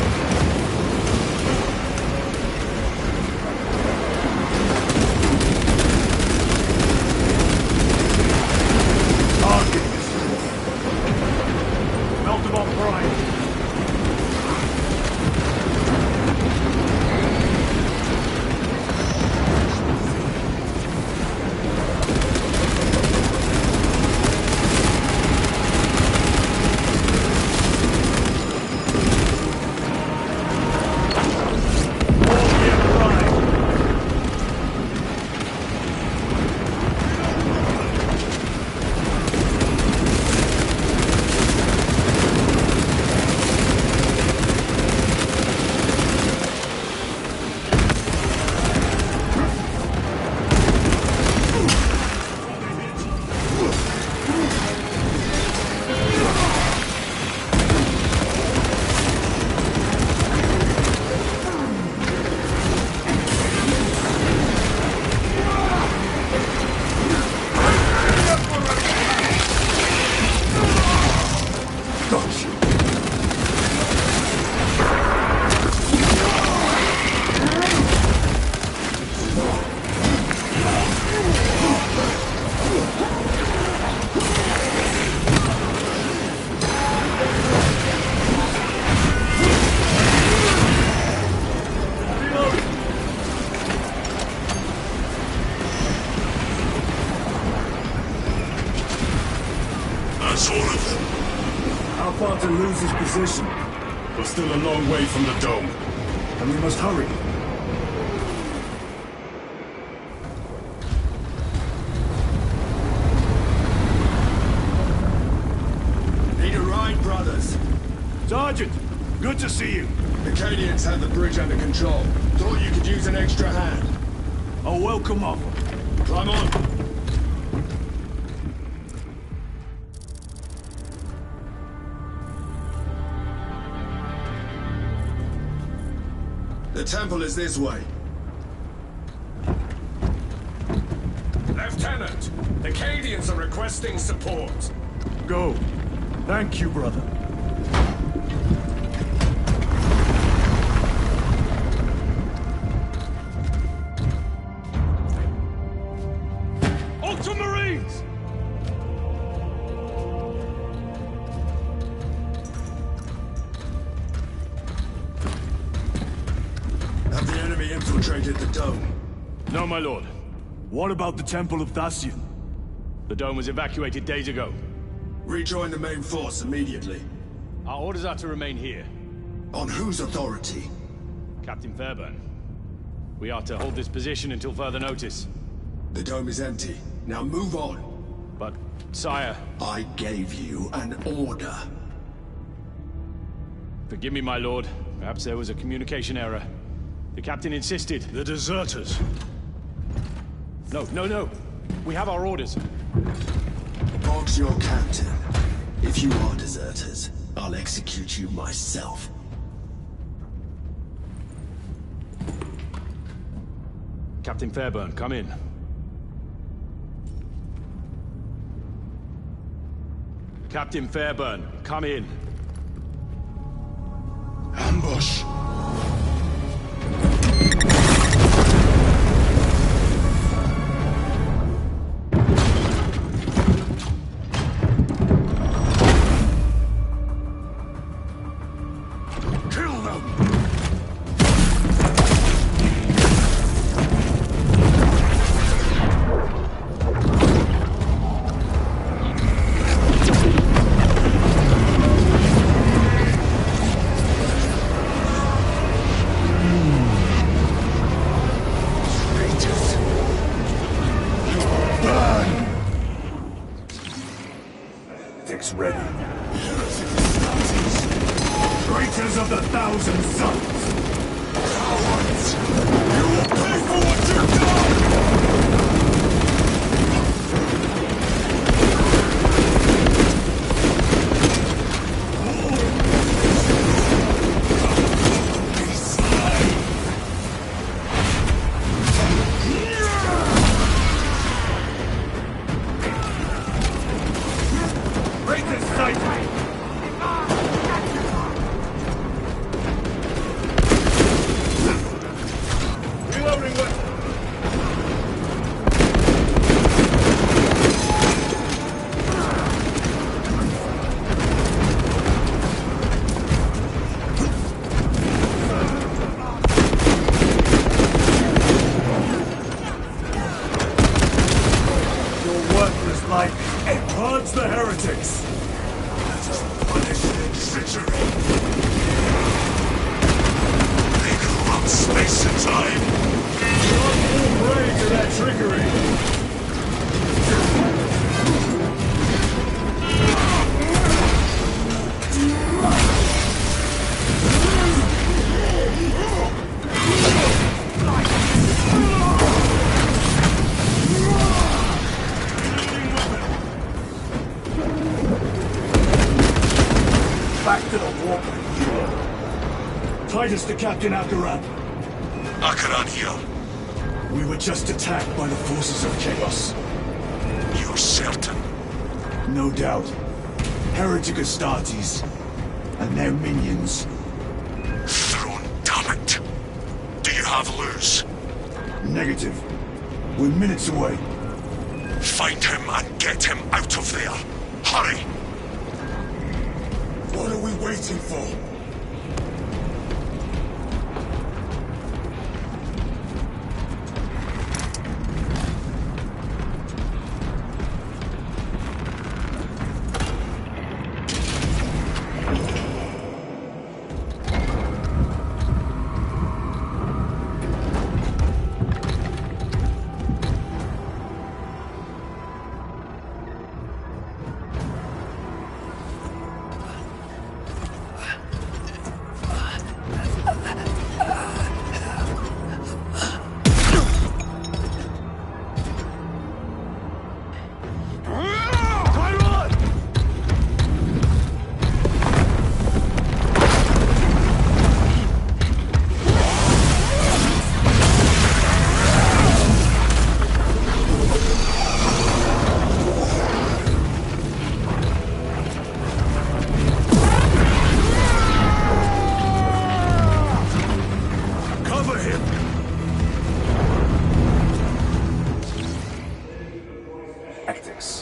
C: To lose his position.
B: We're still a long way from the dome.
C: And we must hurry.
B: Need a ride, brothers?
N: Sergeant, good to see you.
B: The Canadians had the bridge under control. Thought you could use an extra hand.
N: A welcome offer.
B: Climb on. The temple is this way. Lieutenant, the Cadians are requesting support.
N: Go. Thank you, brother.
B: Ultramarines! Have the enemy infiltrated the dome?
G: No, my lord.
N: What about the Temple of Thasian?
G: The dome was evacuated days ago.
B: Rejoin the main force immediately.
G: Our orders are to remain here.
B: On whose authority?
G: Captain Fairburn. We are to hold this position until further notice.
B: The dome is empty. Now move on.
G: But, sire...
B: I gave you an order.
G: Forgive me, my lord. Perhaps there was a communication error. The captain insisted.
A: The deserters.
G: No. We have our orders.
B: Boggs your captain. If you are deserters, I'll execute you myself.
G: Captain Fairburn, come in. Captain Fairburn, come in.
D: Ambush!
B: Kill them!
C: heretics ready. Traitors of the Thousand Suns! Cowards! You will pay for what you've done! Purge the heretics! Let us punish their treachery! They corrupt space and time! Not all prey to their trickery! Back to the warpath, hero. Titus to Captain Akaran.
N: Akaran here.
C: We were just attacked by the forces of Chaos.
N: You're certain?
C: No doubt. Heretic Astartes and their minions.
N: Throne, damn it. Do you have Luz?
C: Negative. We're minutes away.
N: Find him and get him out of there. Hurry!
C: What are we waiting for?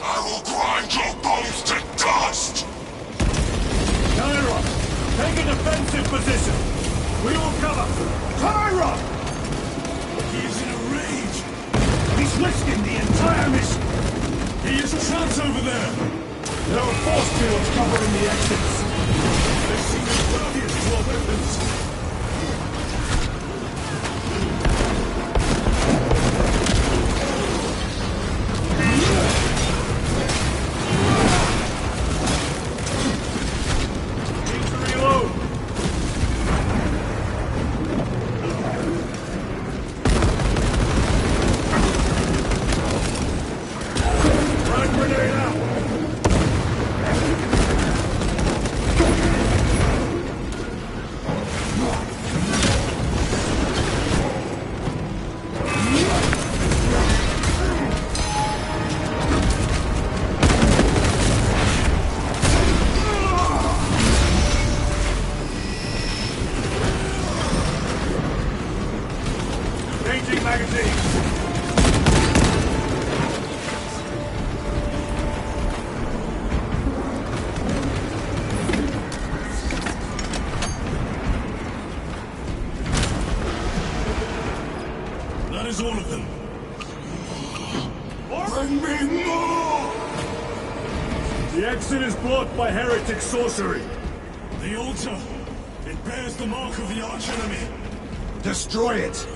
N: I will grind your bones to dust!
C: Kyra, take a defensive position! We will cover! Kyra! He is in a rage! He's risking the entire mission! He is trapped over there! There are force fields covering the exits! They seem impervious to our weapons! That is all of them. Bring me more! The exit is blocked by heretic sorcery. The altar. It bears the mark of the archenemy. Destroy it!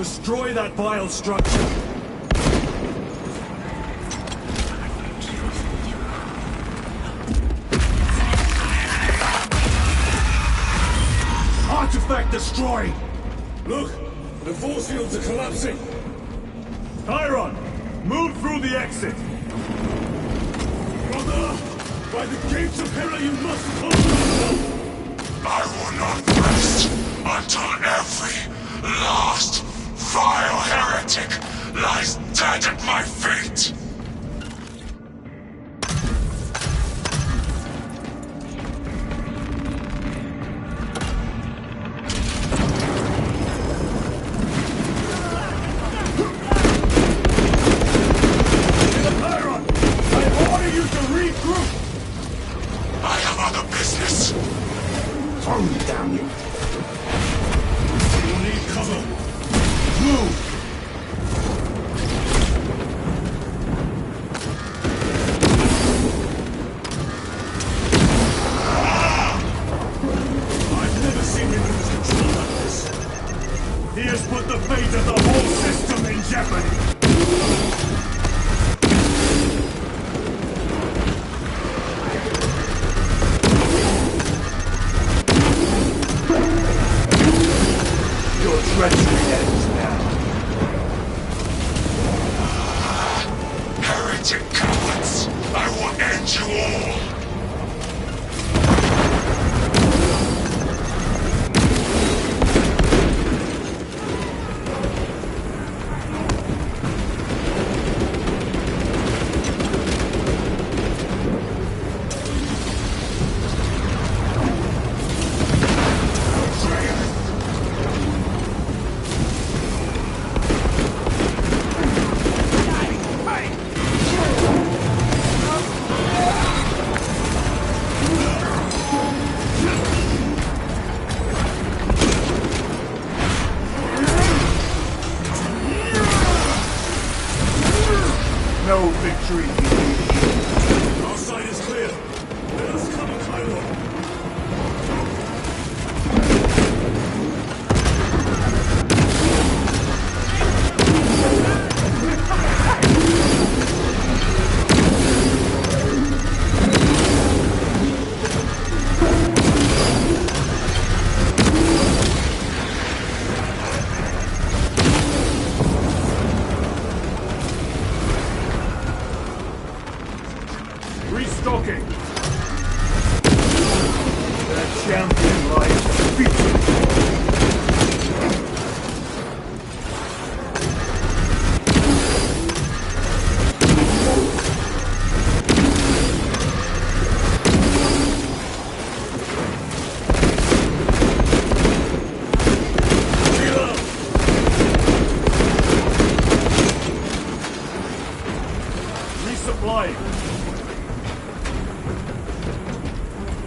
C: Destroy that vile structure! Artifact destroyed!
B: Look! The force fields are collapsing!
C: Chiron! Move through the exit!
B: Brother! By the gates of Hera you must hold!
E: I will not rest until every last vile heretic lies dead at my feet!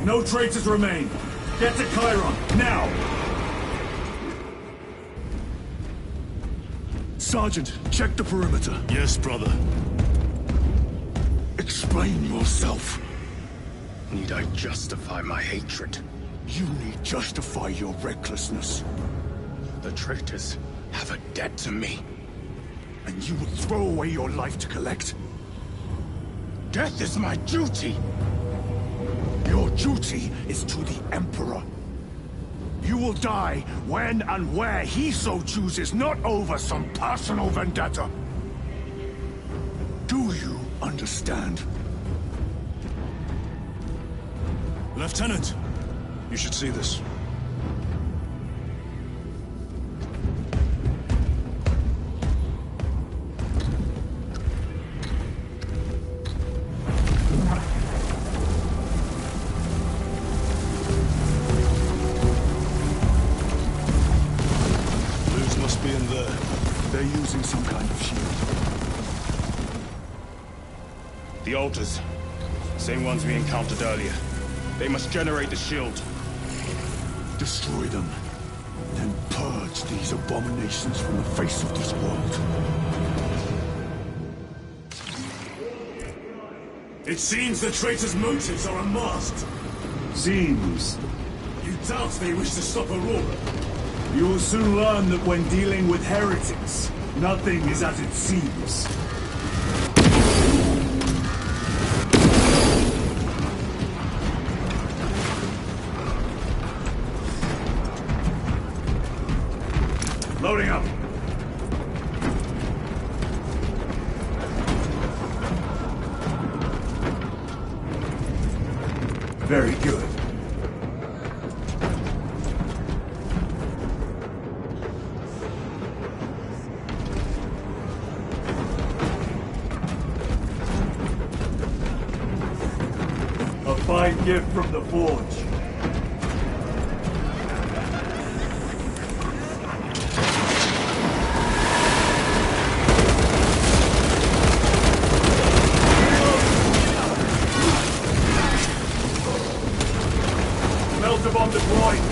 C: No traitors remain. Get to Chiron, now!
N: Sergeant, check the perimeter.
A: Yes, brother.
N: Explain yourself.
G: Need I justify my hatred?
N: You need justify your recklessness.
G: The traitors have a debt to me.
N: And you would throw away your life to collect?
G: Death is my duty!
N: Your duty is to the Emperor. You will die when and where he so chooses, not over some personal vendetta. Do you understand?
A: Lieutenant, you should see this.
N: They're using some kind of shield.
B: The altars. Same ones we encountered earlier. They must generate the shield.
N: Destroy them. Then purge these abominations from the face of this world.
B: It seems the traitors' motives are unmasked.
C: Seems.
B: You doubt they wish to stop Aurora?
C: You will soon learn that when dealing with heretics, nothing is as it seems. Loading up. Very good. A fine gift from the forge. Melter bomb deployed.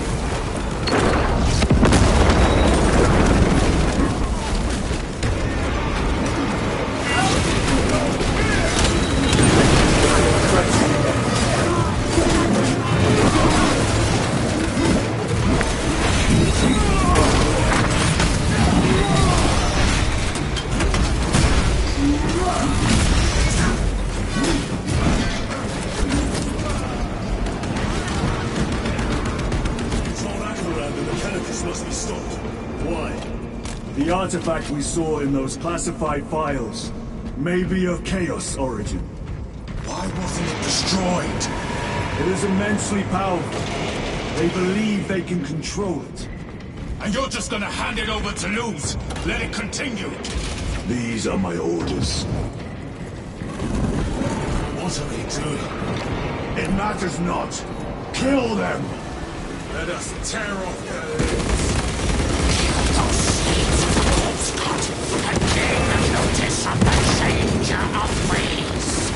A: Must be stopped. Why?
C: The artifact we saw in those classified files may be of Chaos origin.
O: Why wasn't it destroyed?
C: It is immensely powerful. They believe they can control it.
B: And you're just gonna hand it over to Luz? Let it continue?
C: These are my orders.
A: What are they doing?
C: It matters not. Kill them!
B: Let us tear off their limbs.
M: Notice of the changer of ways.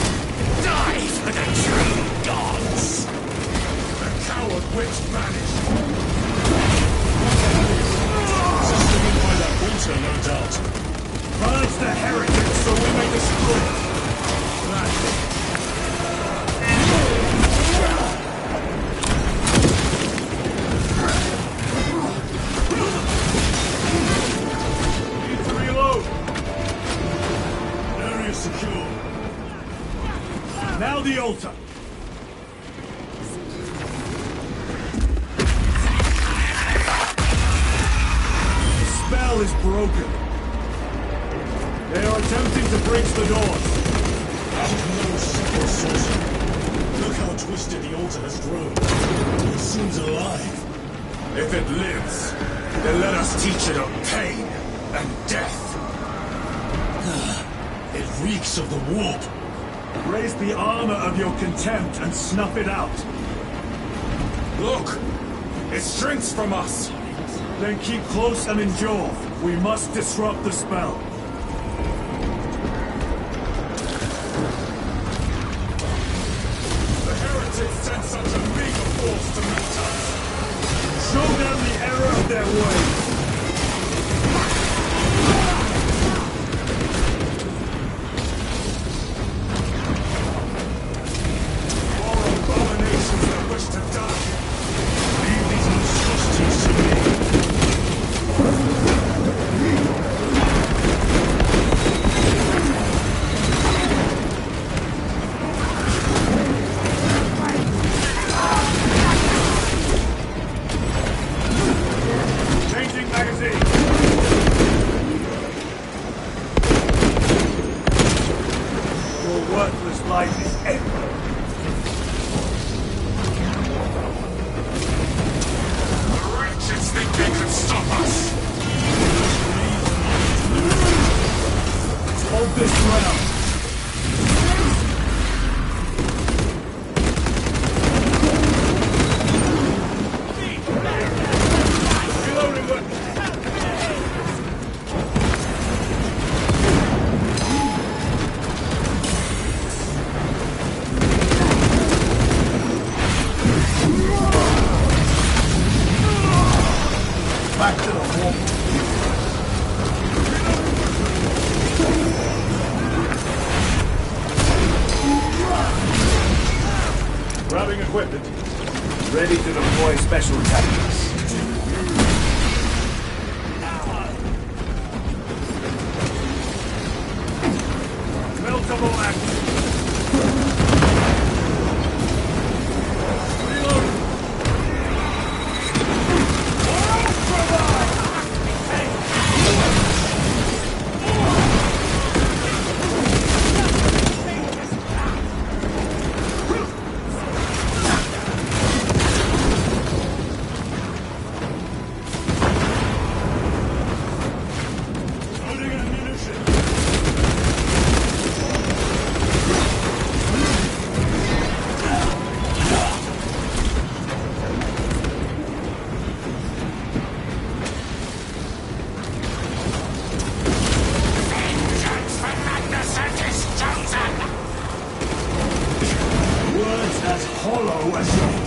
M: Die for the true gods.
B: The coward witch vanished.
A: Something by that altar, no doubt.
C: Purge the heretics so we may destroy it.
A: Need to reload. Area secure.
C: Now the altar. The spell is broken. They are attempting to breach the doors.
A: No simple sorcery. Look how twisted the altar has grown. It seems alive.
B: If it lives, then let us teach it of pain and death.
A: It reeks of the warp.
C: Raise the armor of your contempt and snuff it out.
B: Look! It shrinks from us!
C: Then keep close and endure. We must disrupt the spell.
B: The heretics sent such a meager force to meet us!
C: Show them the error of their ways. Grabbing equipment. Ready to deploy special tactics.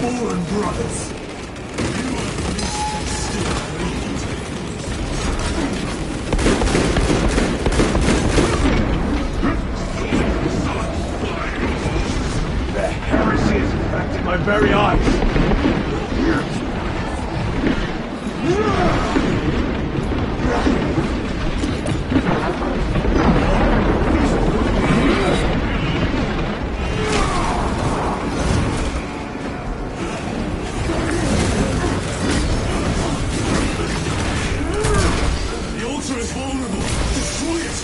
C: fallen brothers. You at least can still breathe. The heresy is infecting my very eyes.
A: The altar is vulnerable. Destroy it!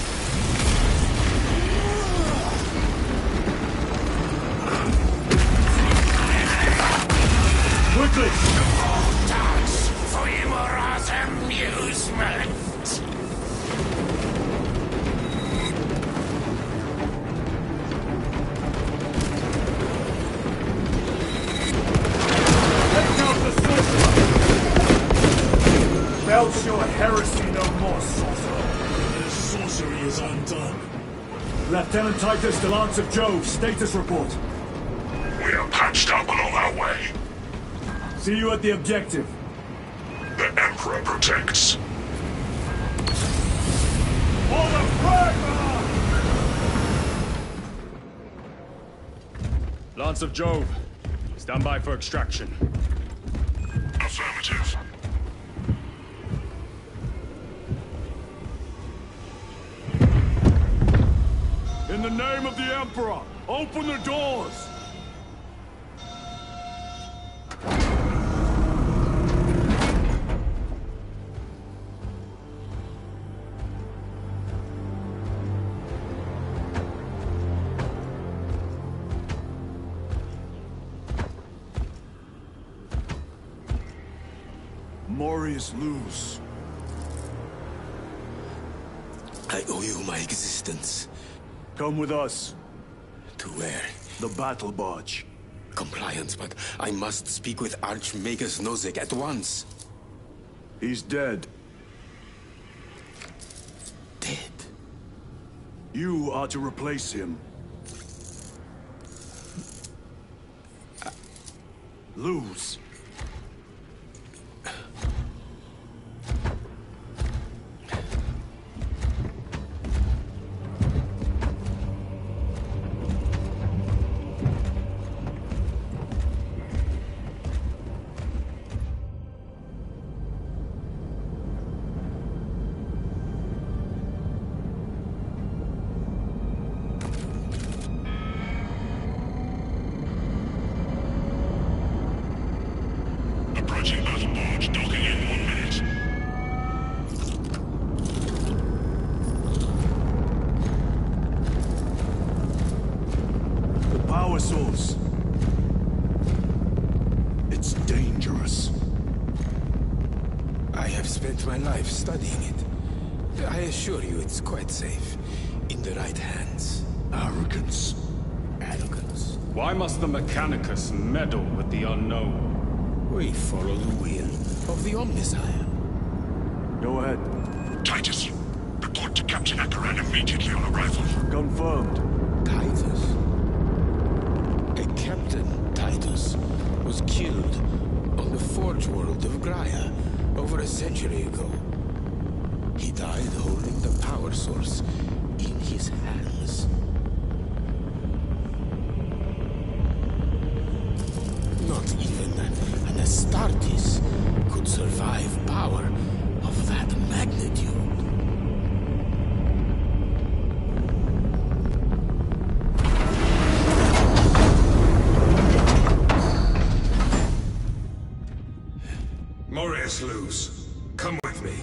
C: Quickly!
E: Dance for Imora's amusement!
C: Take out the sorcerer! Belch your heresy no more, sorcerer.
A: The sorcery is undone.
C: Lieutenant Titus, the Lance of Jove, status report.
E: We are patched up along our way.
C: See you at the objective.
E: The Emperor protects.
C: All the fragma!
B: Lance of Jove, stand by for extraction.
E: Affirmative.
N: In the name of the Emperor, open the doors! Morius lose.
G: I owe you my existence.
N: Come with us.
G: To where?
N: The battle barge.
G: Compliance, but I must speak with Archmagus Nozick at once.
N: He's dead.
G: Dead?
N: You are to replace him. Lose.
E: Approaching battle barge, docking in 1 minute.
N: The power source. It's dangerous.
G: I have spent my life studying it. I assure you it's quite safe. In the right hands.
N: Arrogance.
G: Arrogance.
B: Why must the Mechanicus meddle with the unknown?
G: We follow the will of the Omnisire.
N: Go ahead.
E: Titus, report to Captain Akaran immediately on arrival.
N: Confirmed.
G: Titus? A Captain Titus was killed on the Forge world of Graia over a century ago. He died holding the power source in his hands. Not even an Astartes could survive power of that magnitude.
E: Morius lose. Come with me.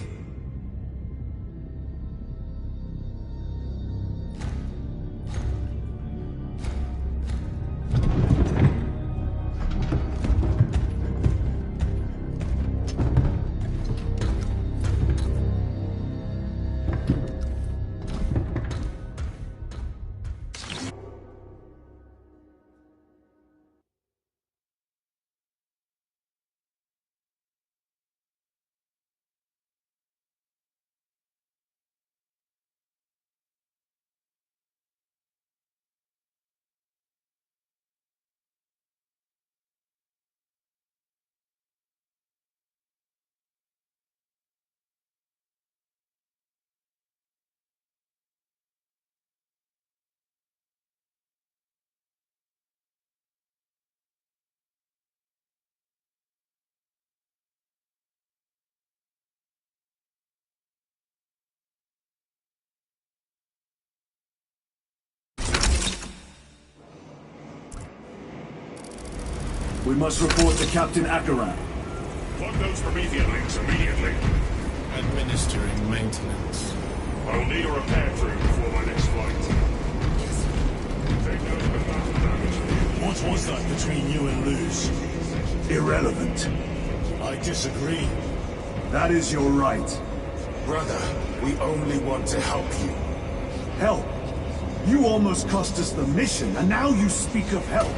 C: must report to Captain Akaran.
B: Plug those Promethean links immediately.
P: Administering maintenance.
B: I will need a repair crew before my next flight. Take note of the battle damage.
A: What was that between you and Luz?
C: Irrelevant.
A: I disagree.
C: That is your right.
O: Brother, we only want to help you.
C: Help? You almost cost us the mission, and now you speak of help.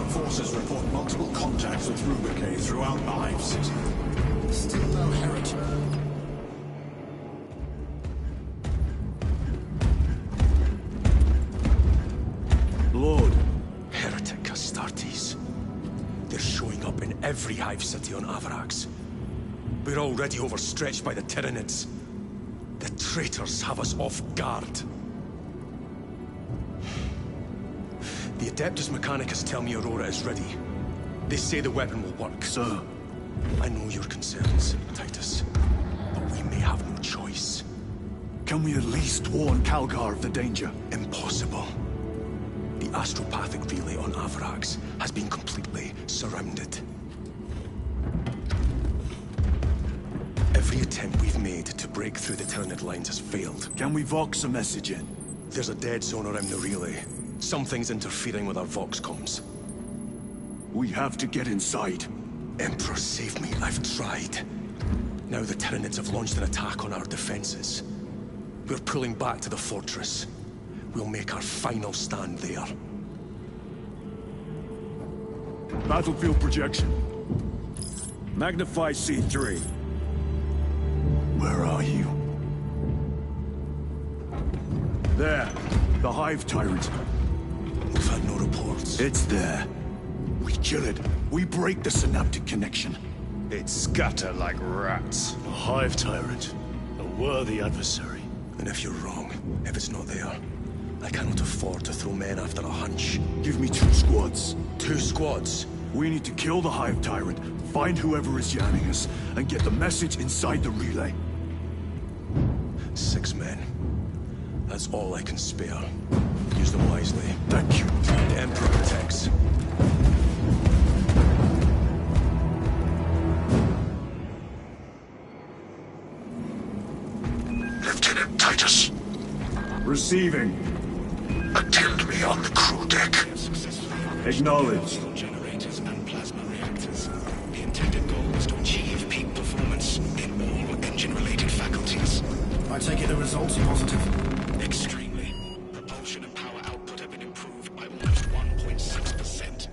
D: Forces report multiple contacts with 40K throughout the Hive City. Still no heretic.
G: Lord. Heretic Astartes. They're showing up in every Hive City on Avarax. We're already overstretched by the Tyranids. The traitors have us off guard. The Adeptus Mechanicus tell me Aurora is ready. They say the weapon will work.
N: Sir.
G: I know your concerns, Titus. But we may have no choice.
N: Can we at least warn Calgar of the danger?
G: Impossible. The astropathic relay on Avarax has been completely surrounded. Every attempt we've made to break through the Tyranid lines has failed.
N: Can we vox a message in?
G: There's a dead zone around the relay. Something's interfering with our vox comms.
N: We have to get inside.
G: Emperor, save me. I've tried. Now the Tyranids have launched an attack on our defenses. We're pulling back to the fortress. We'll make our final stand there.
N: Battlefield projection. Magnify C3. Where are you? There. The Hive Tyrant.
G: We've had no reports.
N: It's there. We kill it. We break the synaptic connection.
C: It scatter like rats.
A: A Hive Tyrant. A worthy adversary.
G: And if you're wrong, if it's not there, I cannot afford to throw men after a hunch.
N: Give me 2 squads.
G: 2 squads?
N: We need to kill the Hive Tyrant, find whoever is jamming us, and get the message inside the relay.
G: 6 men. That's all I can spare. Use them wisely.
N: Thank you.
G: The Emperor protects.
E: Lieutenant Titus.
C: Receiving.
E: Attend me on the crew deck.
C: Acknowledged.
I: Generators and plasma reactors. The intended goal is to achieve peak performance in all engine-related faculties.
F: I take it the results are positive?
I: Extremely. Propulsion and power output have been improved by almost 1.6%.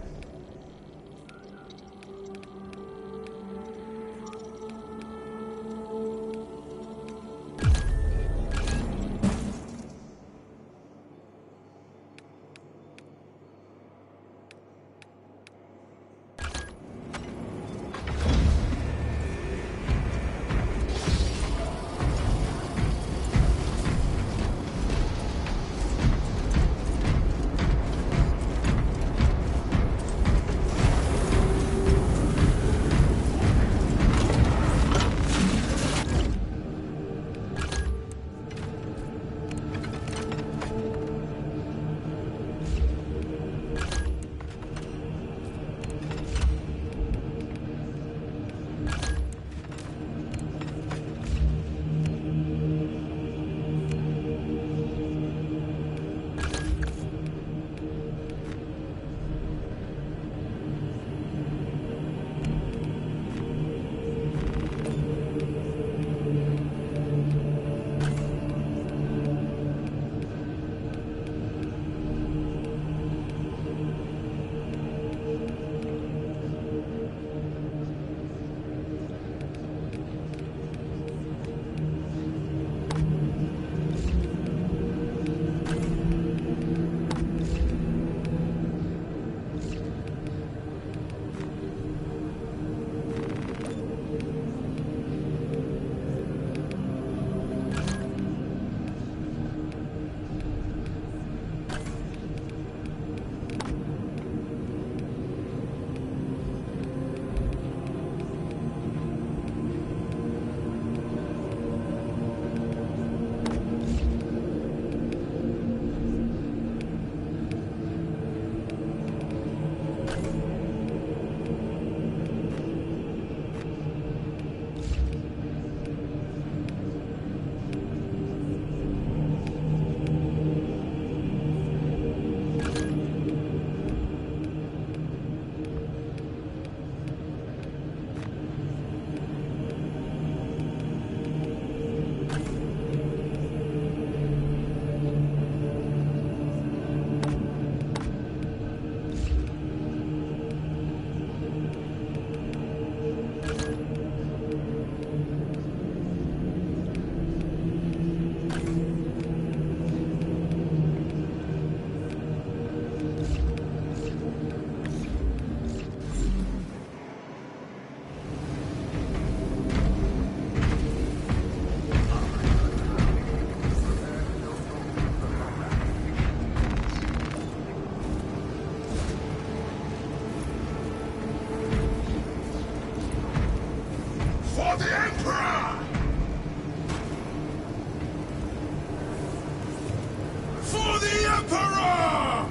B: For the Emperor!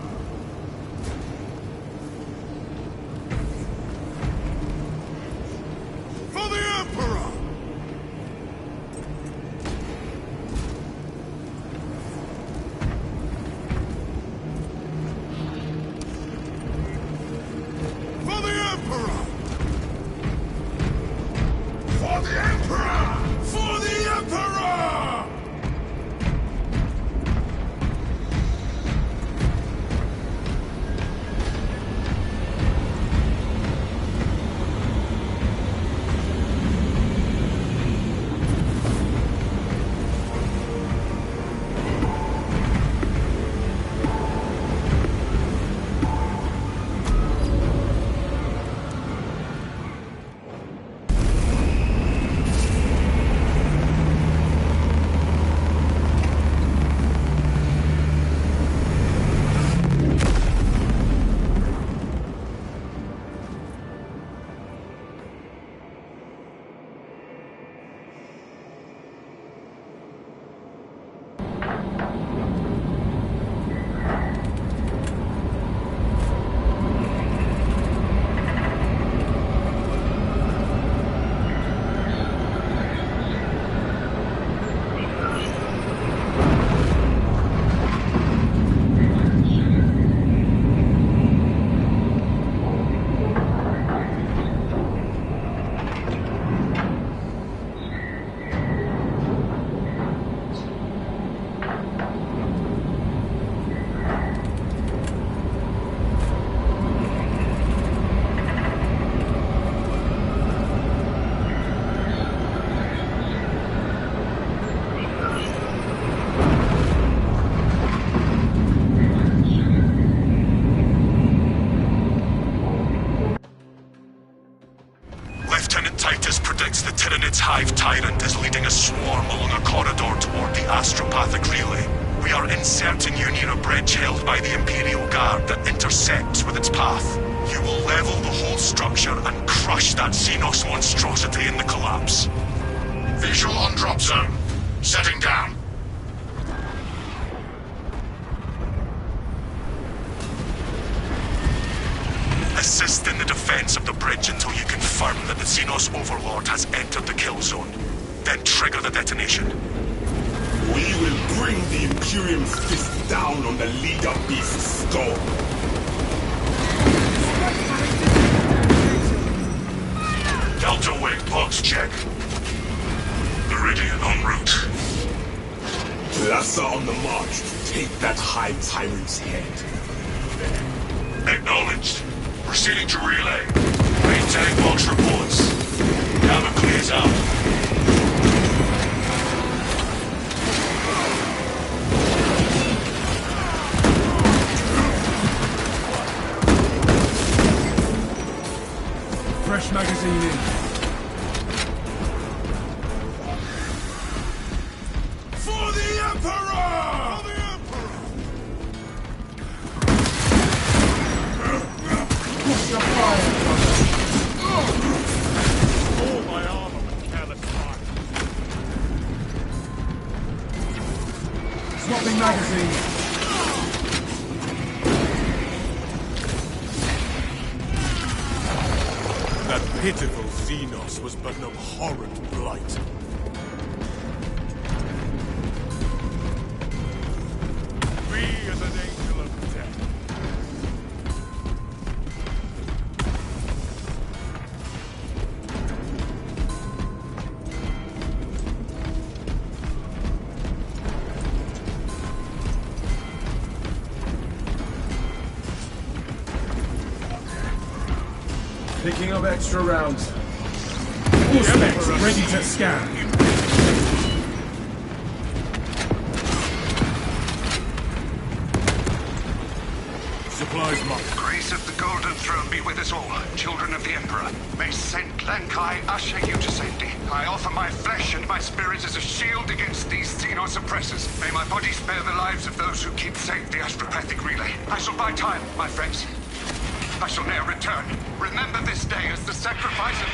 B: For the Emperor! For the Emperor! For the Emperor! For the Emperor!
E: Lieutenant Titus predicts the Tyranid's Hive Tyrant is leading a swarm along a corridor toward the astropathic relay. We are inserting you near a bridge held by the Imperial Guard that intersects with its path. You will level the whole structure and crush that Xenos monstrosity in the collapse.
Q: Visual on drop zone. Setting down.
E: Assist in the defense of the bridge until you confirm that the Xenos Overlord has entered the kill zone. Then trigger the detonation.
B: We will bring the Imperium's fist down on the leader beast's skull.
E: Delta Wing box check. Meridian en route.
B: Cluster on the march to take that Hive Tyrant's head.
E: Acknowledged. Proceeding to relay. Maintaining box reports. Cabin clears out.
C: Fresh magazine in.
B: For the Emperor! For the Emperor!
C: Push your fire,
B: All my armor with careless fire.
C: Swapping magazine.
B: That pitiful Xenos was but an abhorrent blight. We as an angel of death.
C: Picking up extra rounds. All specs ready to scan.
B: Supplies marked.
Q: Grace of the Golden Throne be with us all, children of the Emperor. May Saint Lankai usher you to safety. I offer my flesh and my spirit as a shield against these Xenos oppressors. May my body spare the lives of those who keep safe the astropathic relay. I shall buy time, my friends. I shall ne'er return. Remember this day as the sacrifice of...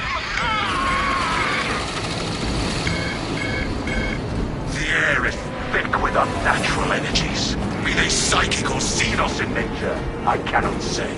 E: The air is thick with unnatural energies. Be they psychic or Xenos in nature, I cannot say.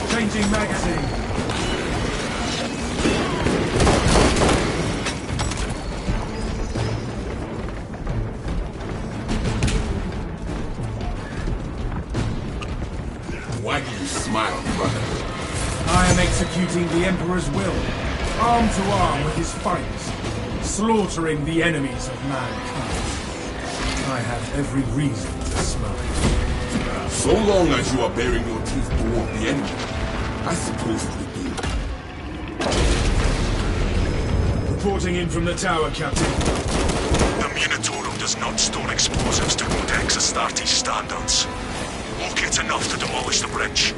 C: Changing magazine.
B: Why do you smile, brother?
C: I am executing the Emperor's will, arm to arm with his fighters, slaughtering the enemies of mankind. I have every reason to smile.
B: So long as you are bearing your teeth toward the enemy, I suppose we do.
C: Reporting in from the tower, Captain.
E: The Munitorum does not store explosives to Codex Astartes standards. Locate enough to demolish the bridge.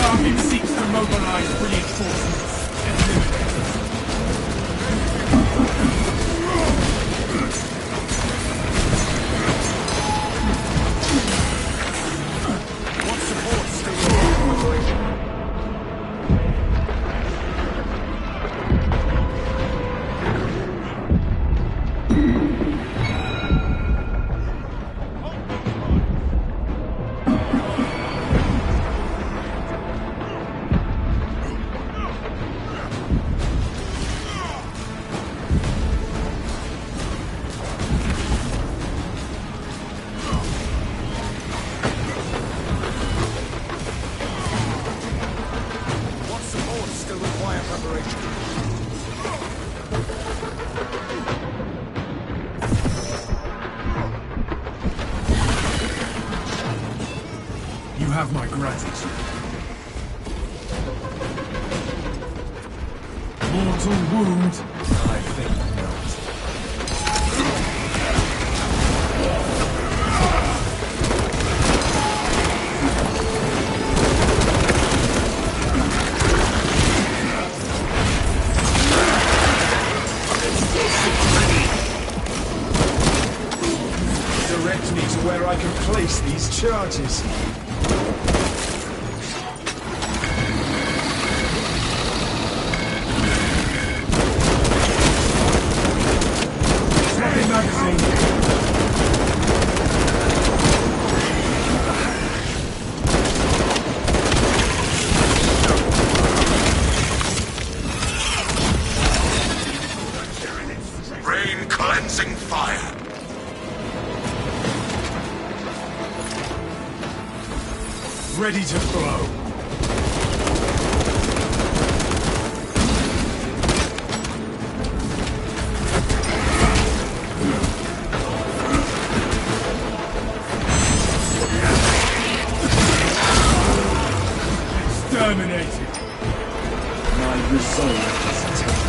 C: Target seeks to mobilize reinforcements and eliminate them. What support still remains? You have my gratitude. Mortal wound? I think not. where I can place these charges. Swapping magazine.
E: Cleansing fire.
C: Ready to blow. Exterminated. My resolve is tempered.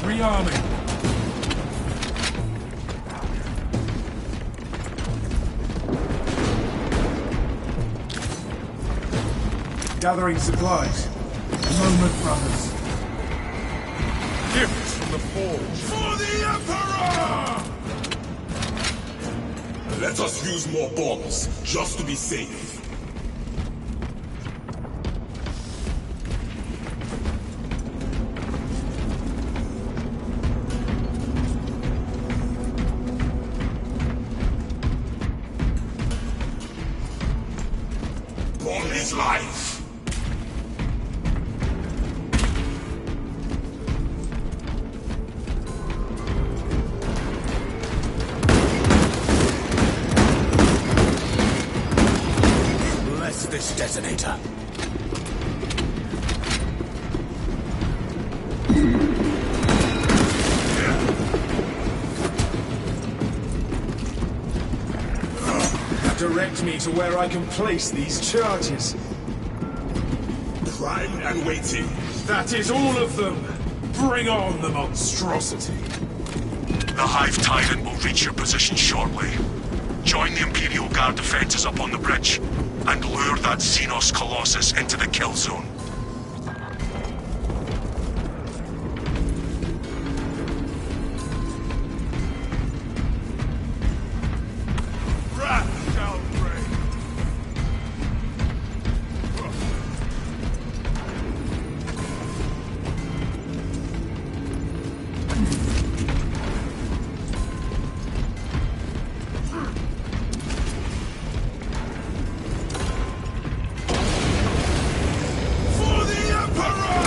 C: Rearming. Gathering supplies. A moment, brothers.
B: Gifts from the Forge. For the Emperor!
O: Let us use more bombs, just to be safe. Bomb is life.
C: Bless this detonator. Direct me to where I can place these charges.
O: Primed and waiting.
C: That is all of them. Bring on the monstrosity.
E: The Hive Tyrant will reach your position shortly. Join the Imperial Guard defenses up on the bridge, and lure that Xenos Colossus into the kill zone.
B: Wrath shall reign. For the Emperor!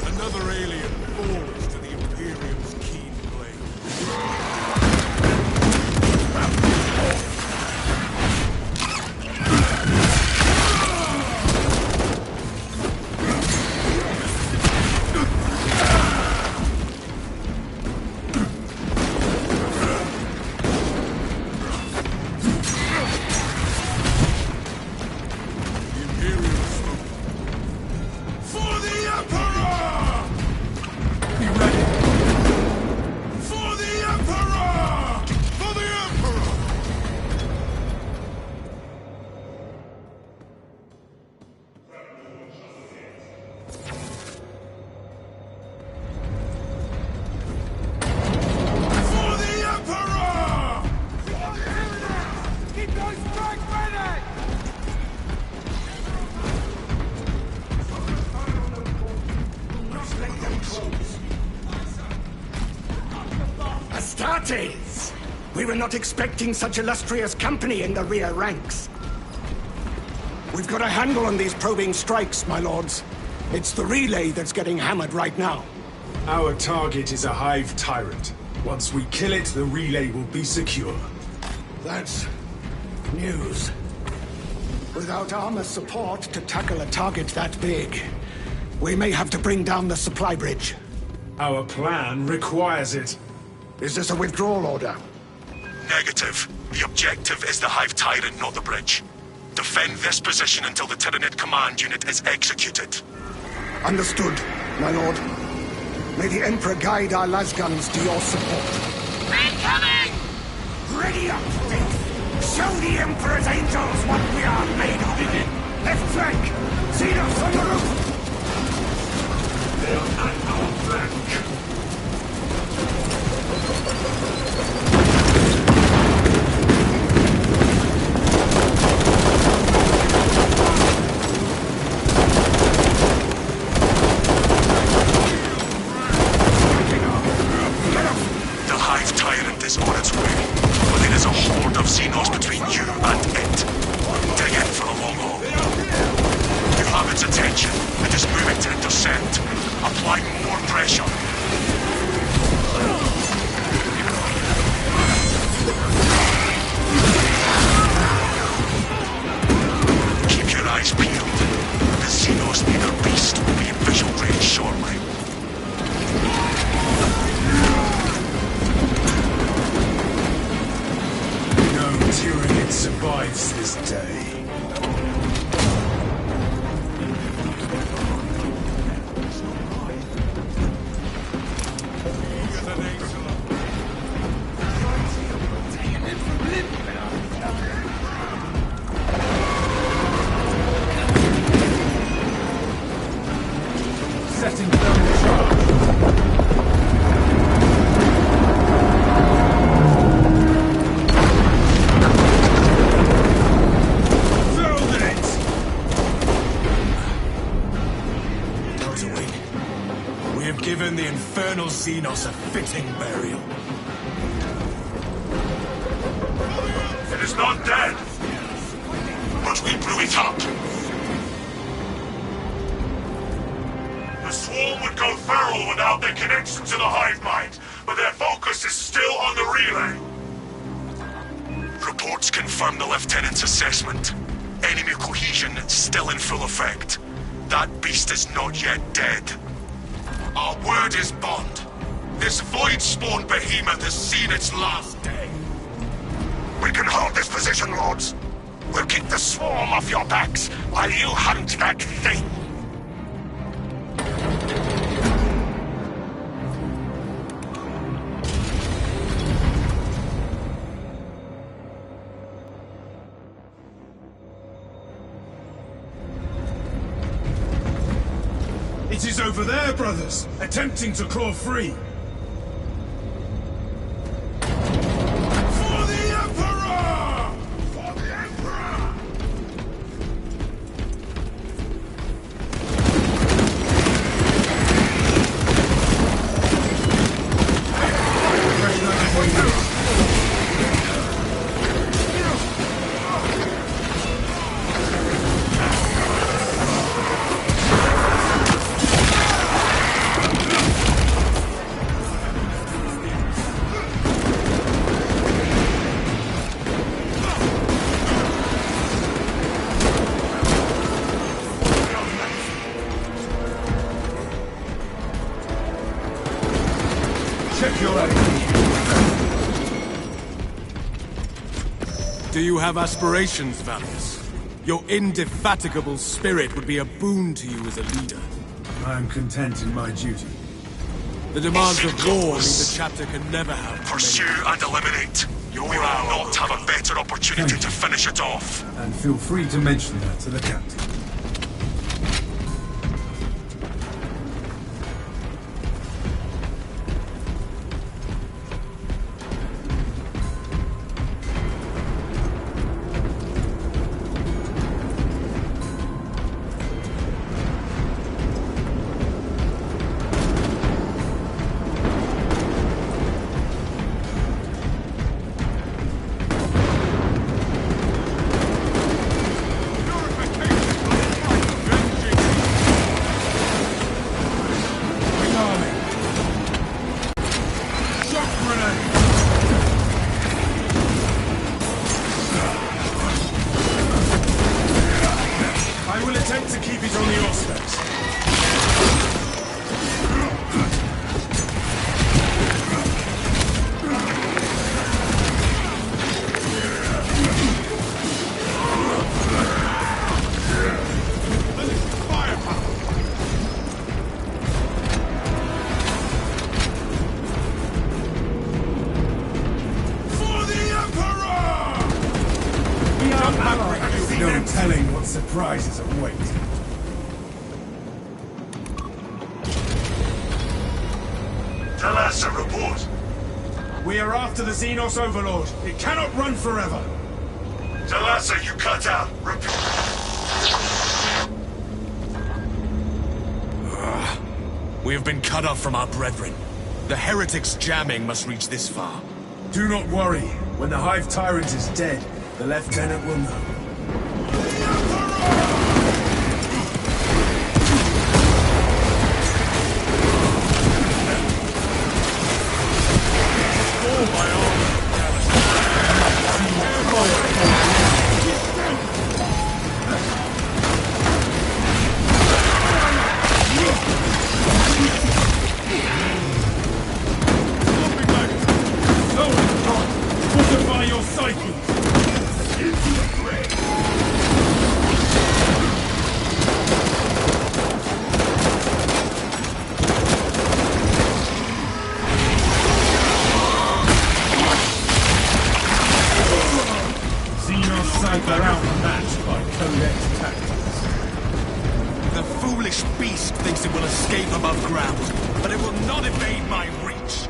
B: Another alien falls to the Imperium's keen blade. The Imperium smoke. For the Emperor!
C: Be ready.
B: For the Emperor! For the Emperor! For the Emperor! Keep those strikes ready!
R: Astartes! We were not expecting such illustrious company in the rear ranks. We've got a handle on these probing strikes, my lords. It's the relay that's getting hammered right now.
C: Our target is a Hive Tyrant. Once we kill it, the relay will be secure.
R: That's news. Without armor support to tackle a target that big, we may have to bring down the supply bridge.
C: Our plan requires it.
R: Is this a withdrawal order?
E: Negative. The objective is the Hive Tyrant, not the bridge. Defend this position until the Tyranid command unit is executed.
R: Understood, my lord. May the Emperor guide our lasguns to your support.
K: Incoming!
R: Ready up, Dick! Show the Emperor's angels what we are made of! Left flank! Xenos on the roof!
B: They're at our flank!
E: Is on its way, but there is a horde of Xenos between you and it. Dig in for the long haul. You have its attention and is moving to intercept. Apply more pressure. Keep your eyes peeled. The Xenos leader beast will be in visual range shortly.
C: Tyranid survives this day. Setting thermal charge. Given the infernal Xenos a fitting burial.
E: It is not dead, but we blew it up. The swarm would go feral without their connection to the hive mind, but their focus is still on the relay. Reports confirm the lieutenant's assessment. Enemy cohesion is still in full effect. That beast is not yet dead. Our word is bond. This void-spawn behemoth has seen its last day. We can hold this position, Lords. We'll keep the swarm off your backs while you hunt that thing.
C: It is over there, brothers, attempting to claw free. For the Emperor! For the Emperor!
S: Do you have aspirations, Valius? Your indefatigable spirit would be a boon to you as a leader.
C: I am content in my duty.
S: The demands of war mean the chapter can never have...
E: Pursue and eliminate. We will not have a better opportunity to finish it off.
C: And feel free to mention that to the captain. No telling what surprises await.
A: Talassa, report.
C: We are after the Xenos Overlord. It cannot run forever.
A: Talassa, you cut out. Repeat.
S: We have been cut off from our brethren. The heretics' jamming must reach this far.
C: Do not worry. When the Hive Tyrant is dead, the Lieutenant will know.
S: The foolish beast thinks it will escape above ground, but it will not evade my reach.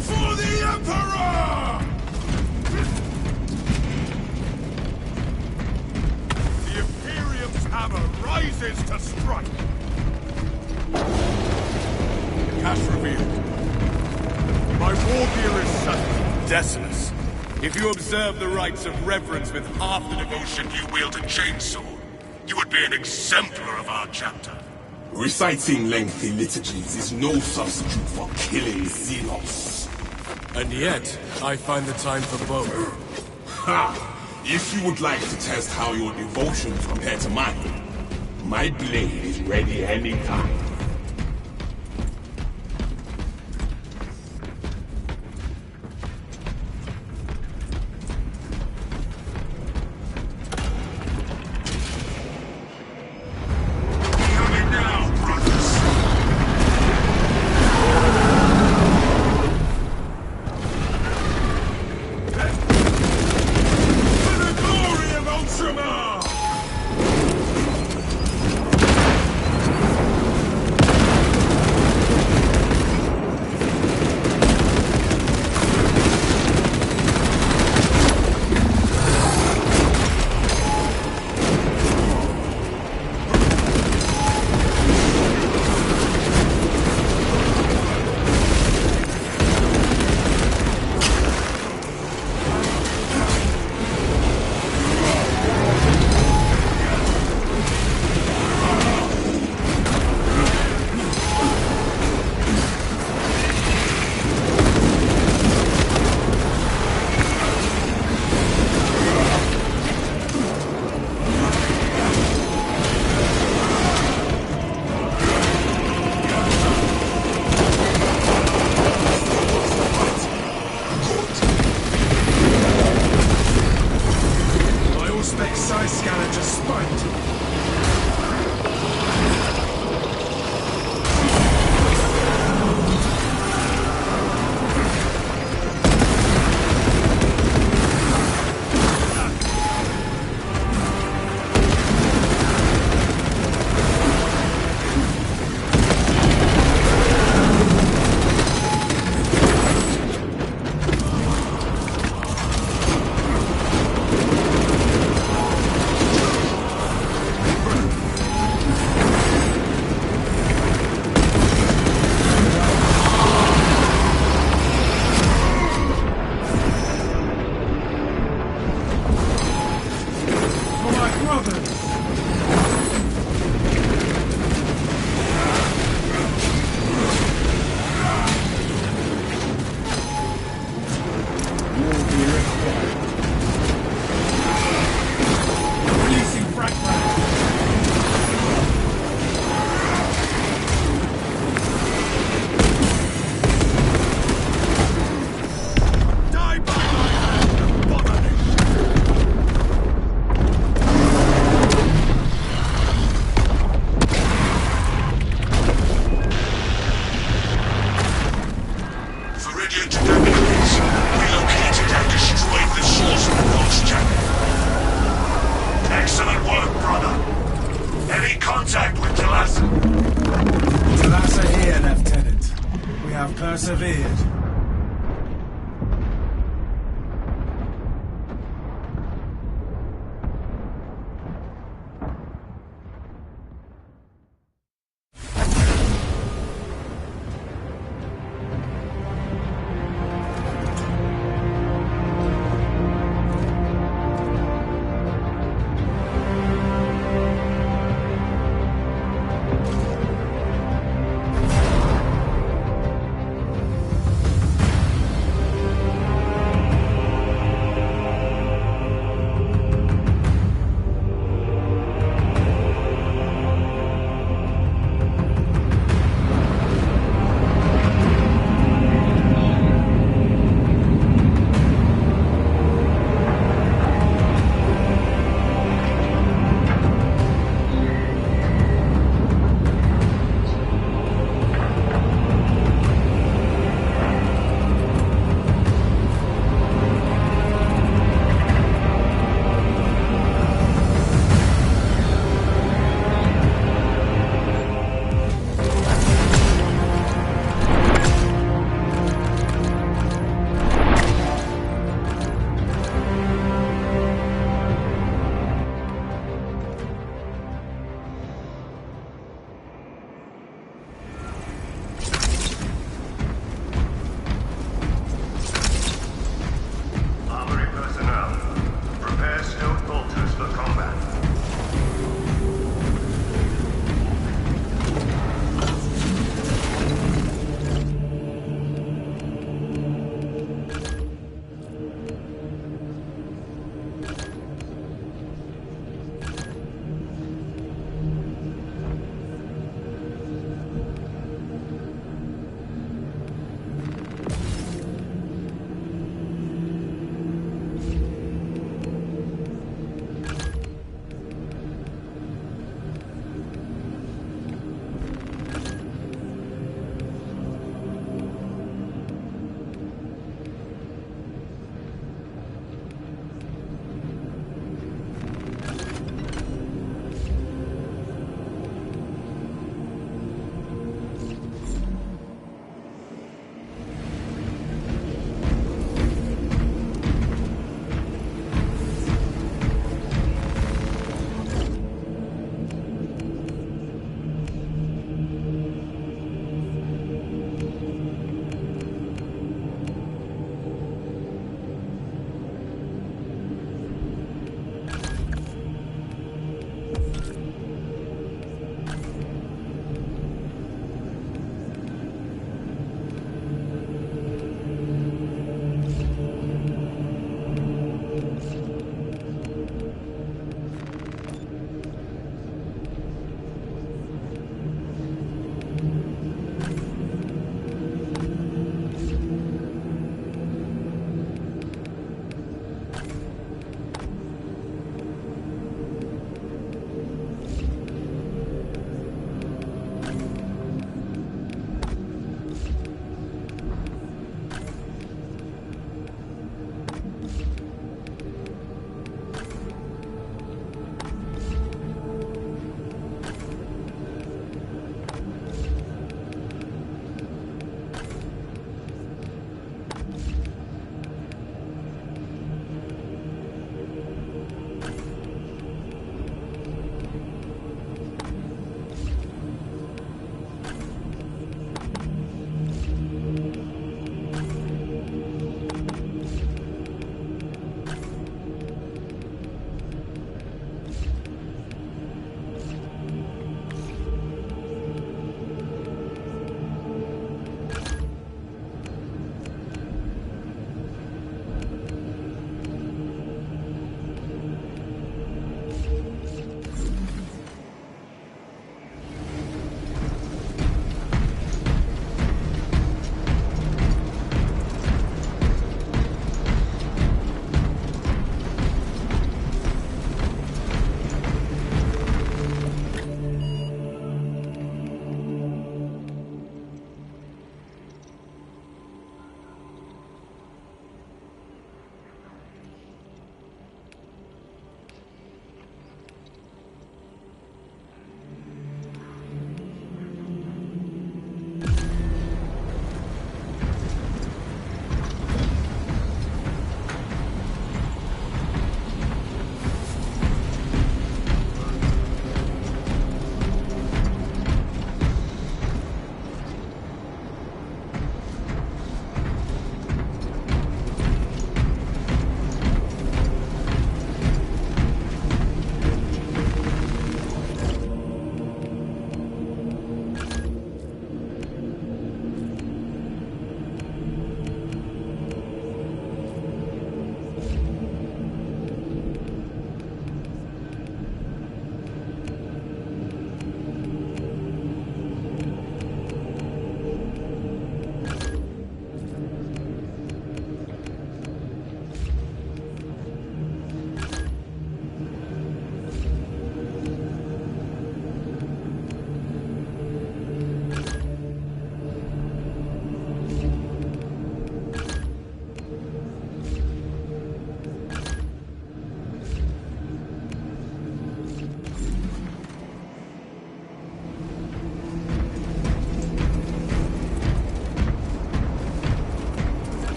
C: For the Emperor!
B: The Imperium's hammer rises to strike. Cash revealed. My war gear is settled.
S: Decimus, if you observe the rites of reverence with half the devotion you wield a chainsaw, you would be an exemplar of our chapter.
O: Reciting lengthy liturgies is no substitute for killing Xenos.
S: And yet, I find the time for both.
O: Ha! If you would like to test how your devotions compare to mine, my blade is ready anytime.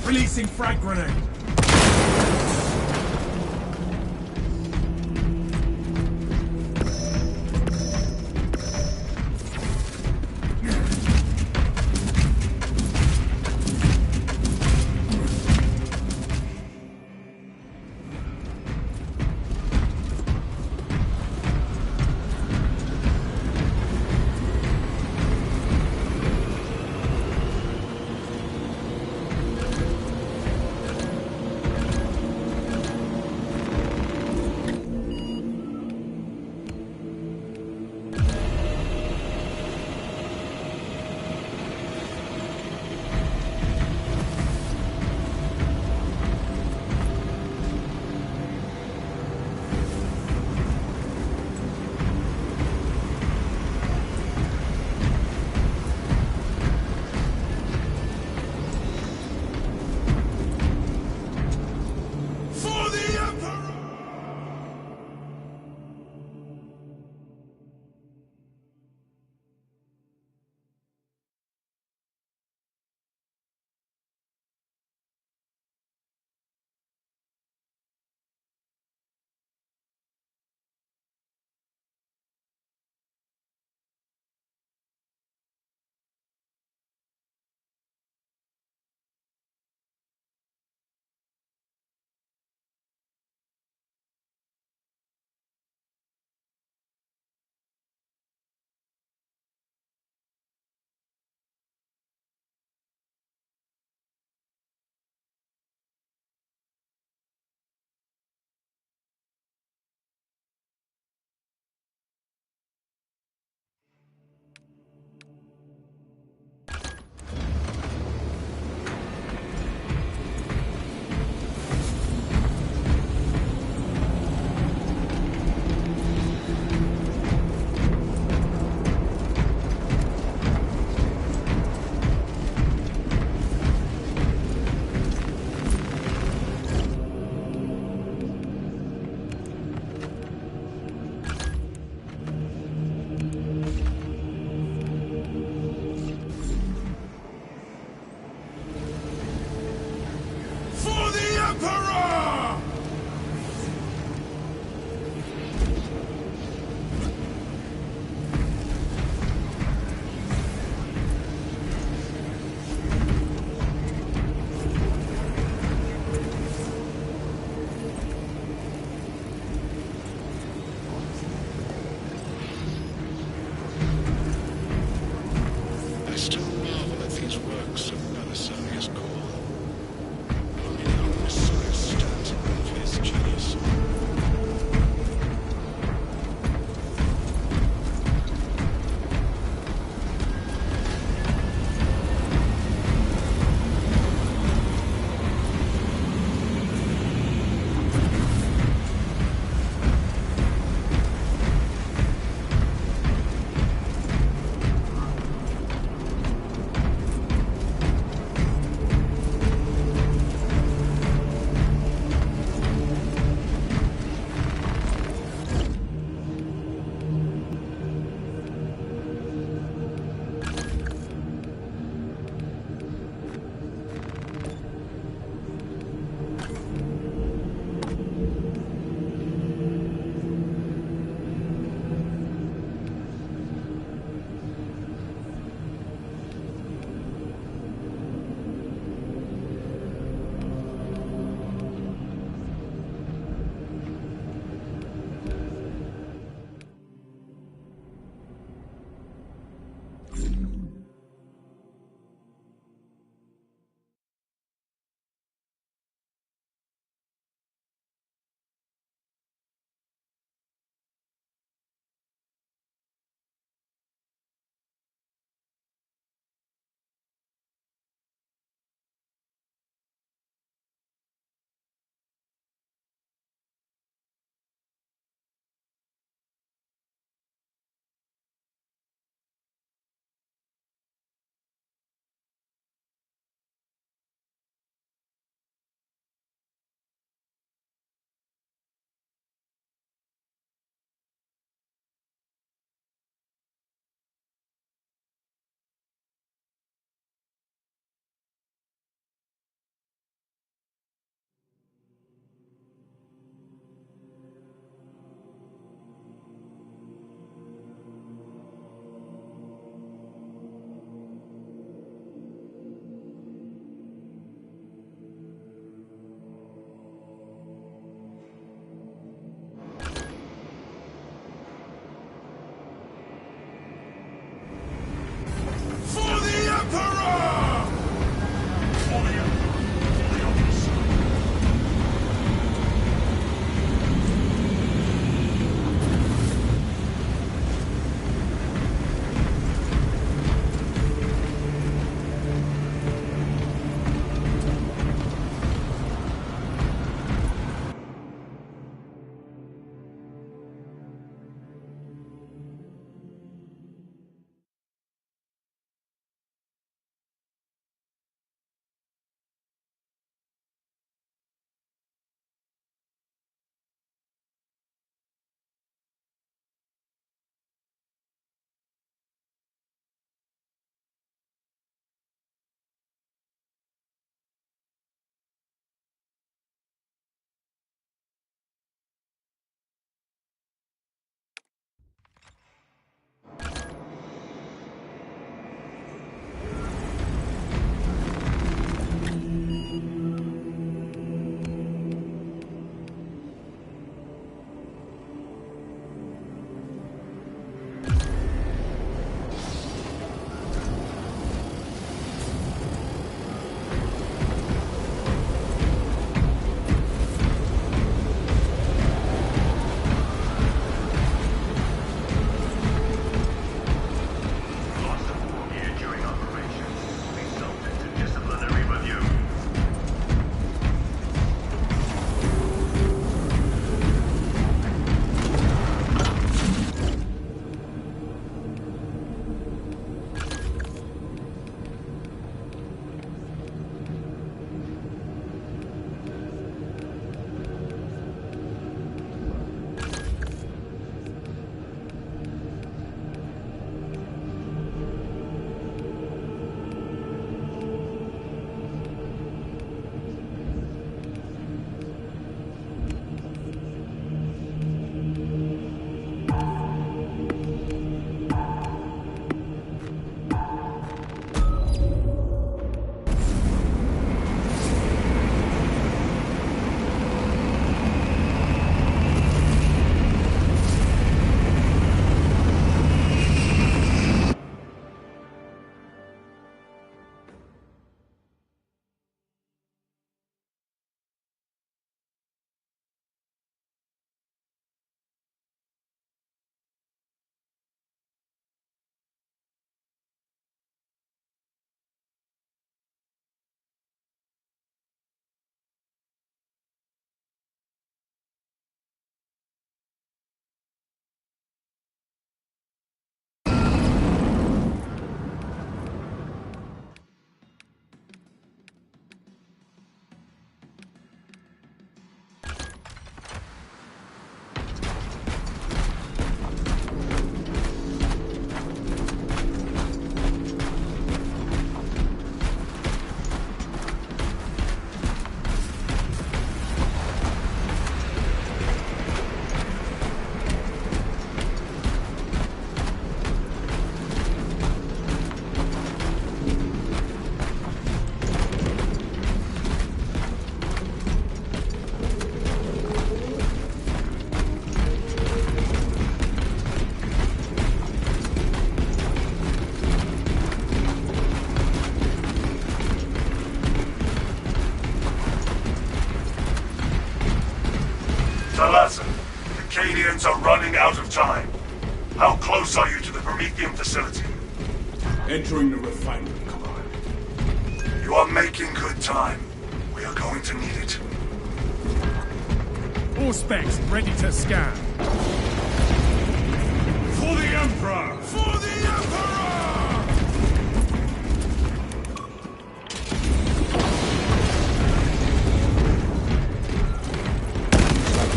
C: Releasing frag grenade.
E: Tharnians are running out of time. How close are you to the Prometheum facility?
O: Entering the refinery, Command.
E: You are making good time. We are going to need it.
C: All specs ready to scan. For the Emperor! For the Emperor!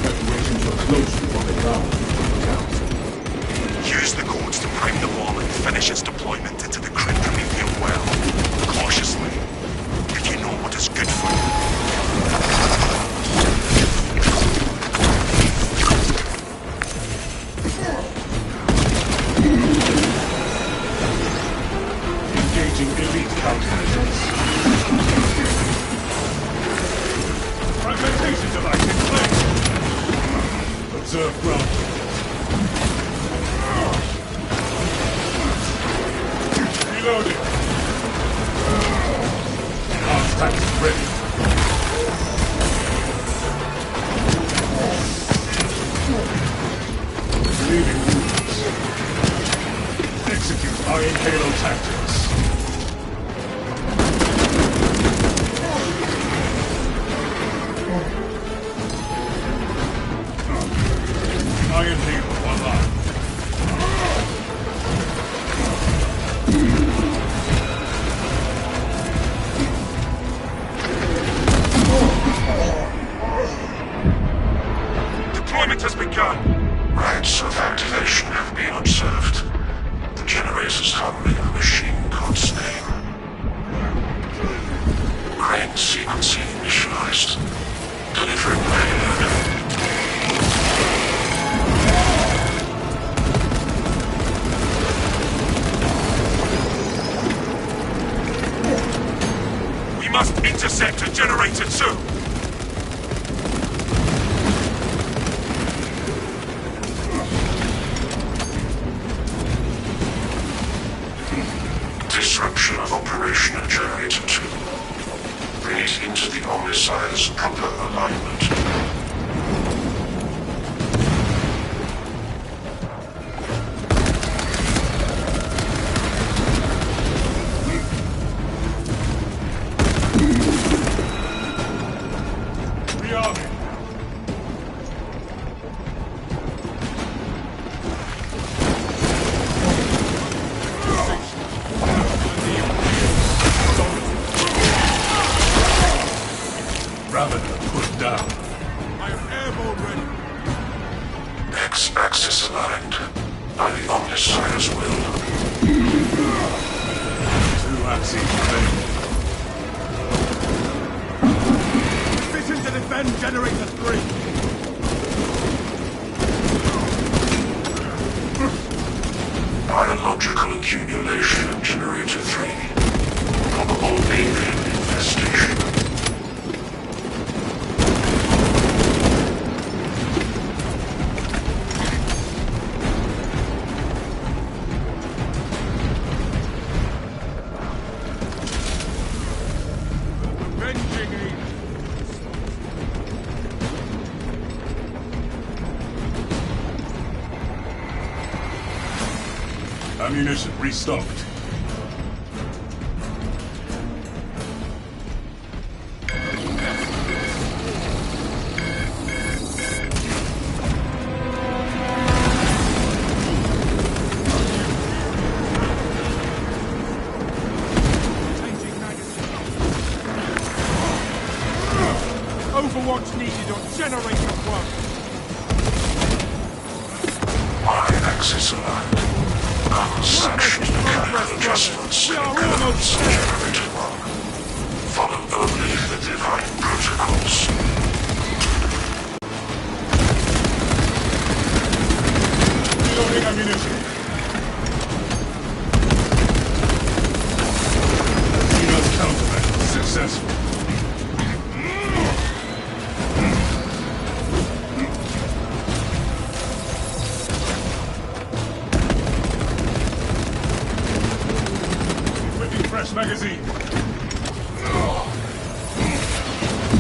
O: Preparations are close before the ground.
E: Use the codes to prime the bomb and finish its deployment into the crypt Prometheum well. Cautiously. If you know what is good for you.
C: Engaging elite countermeasures. Fragmentation device in place. Observe ground. Reloading. Enhanced tactics ready. Relieving wounds. Execute Iron Halo tactics. Iron Halo online.
E: Deployment has begun. Rites of activation have been observed. The generators harboring the machine code's name. Crane sequencing initialized. Delivering payload. We must intercept a generator soon. Disruption of operation at Generator 2. Bring it into the Omnissiah's proper alignment.
C: Rearming. Ravener put down.
S: I am airborne ready.
E: X-axis aligned by the Omnissiah's will.
C: Two axes remain.
S: Mission to defend Generator 3.
E: Biological accumulation in Generator 3. Probable alien infestation.
S: Avenging Agent.
C: Ammunition restocked.
S: Overwatch needed on Generator 1.
E: Y-axis aligned. Unsanctioned mechanical adjustments in governance of Generator 1. Follow only the divine protocols.
C: Reloading ammunition. Xenos countermeasure successful. Equipping fresh magazine.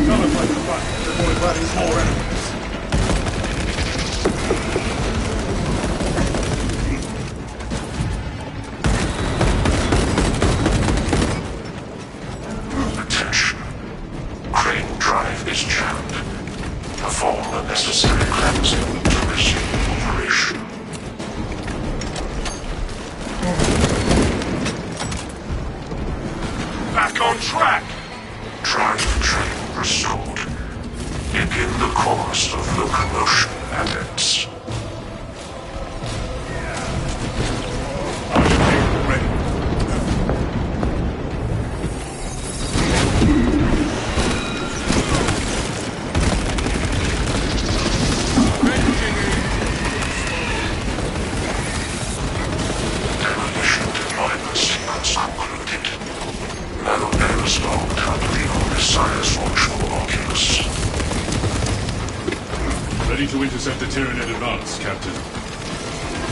C: Another fight to fight before it rallies more enemies.
E: track! Drive train restored. Begin the course of locomotion adepts.
C: Ready to intercept the Tyranid advance, Captain.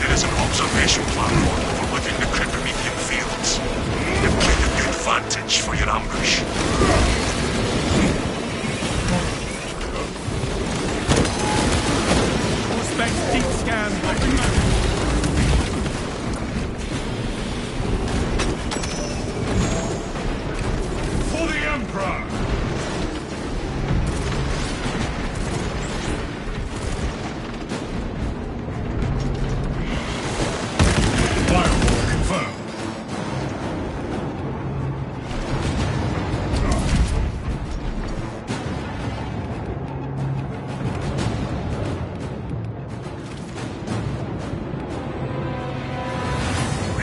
E: There is an observation platform overlooking the Kryptometian fields. It will give you advantage for your ambush.
C: Suspect deep scan. For the Emperor!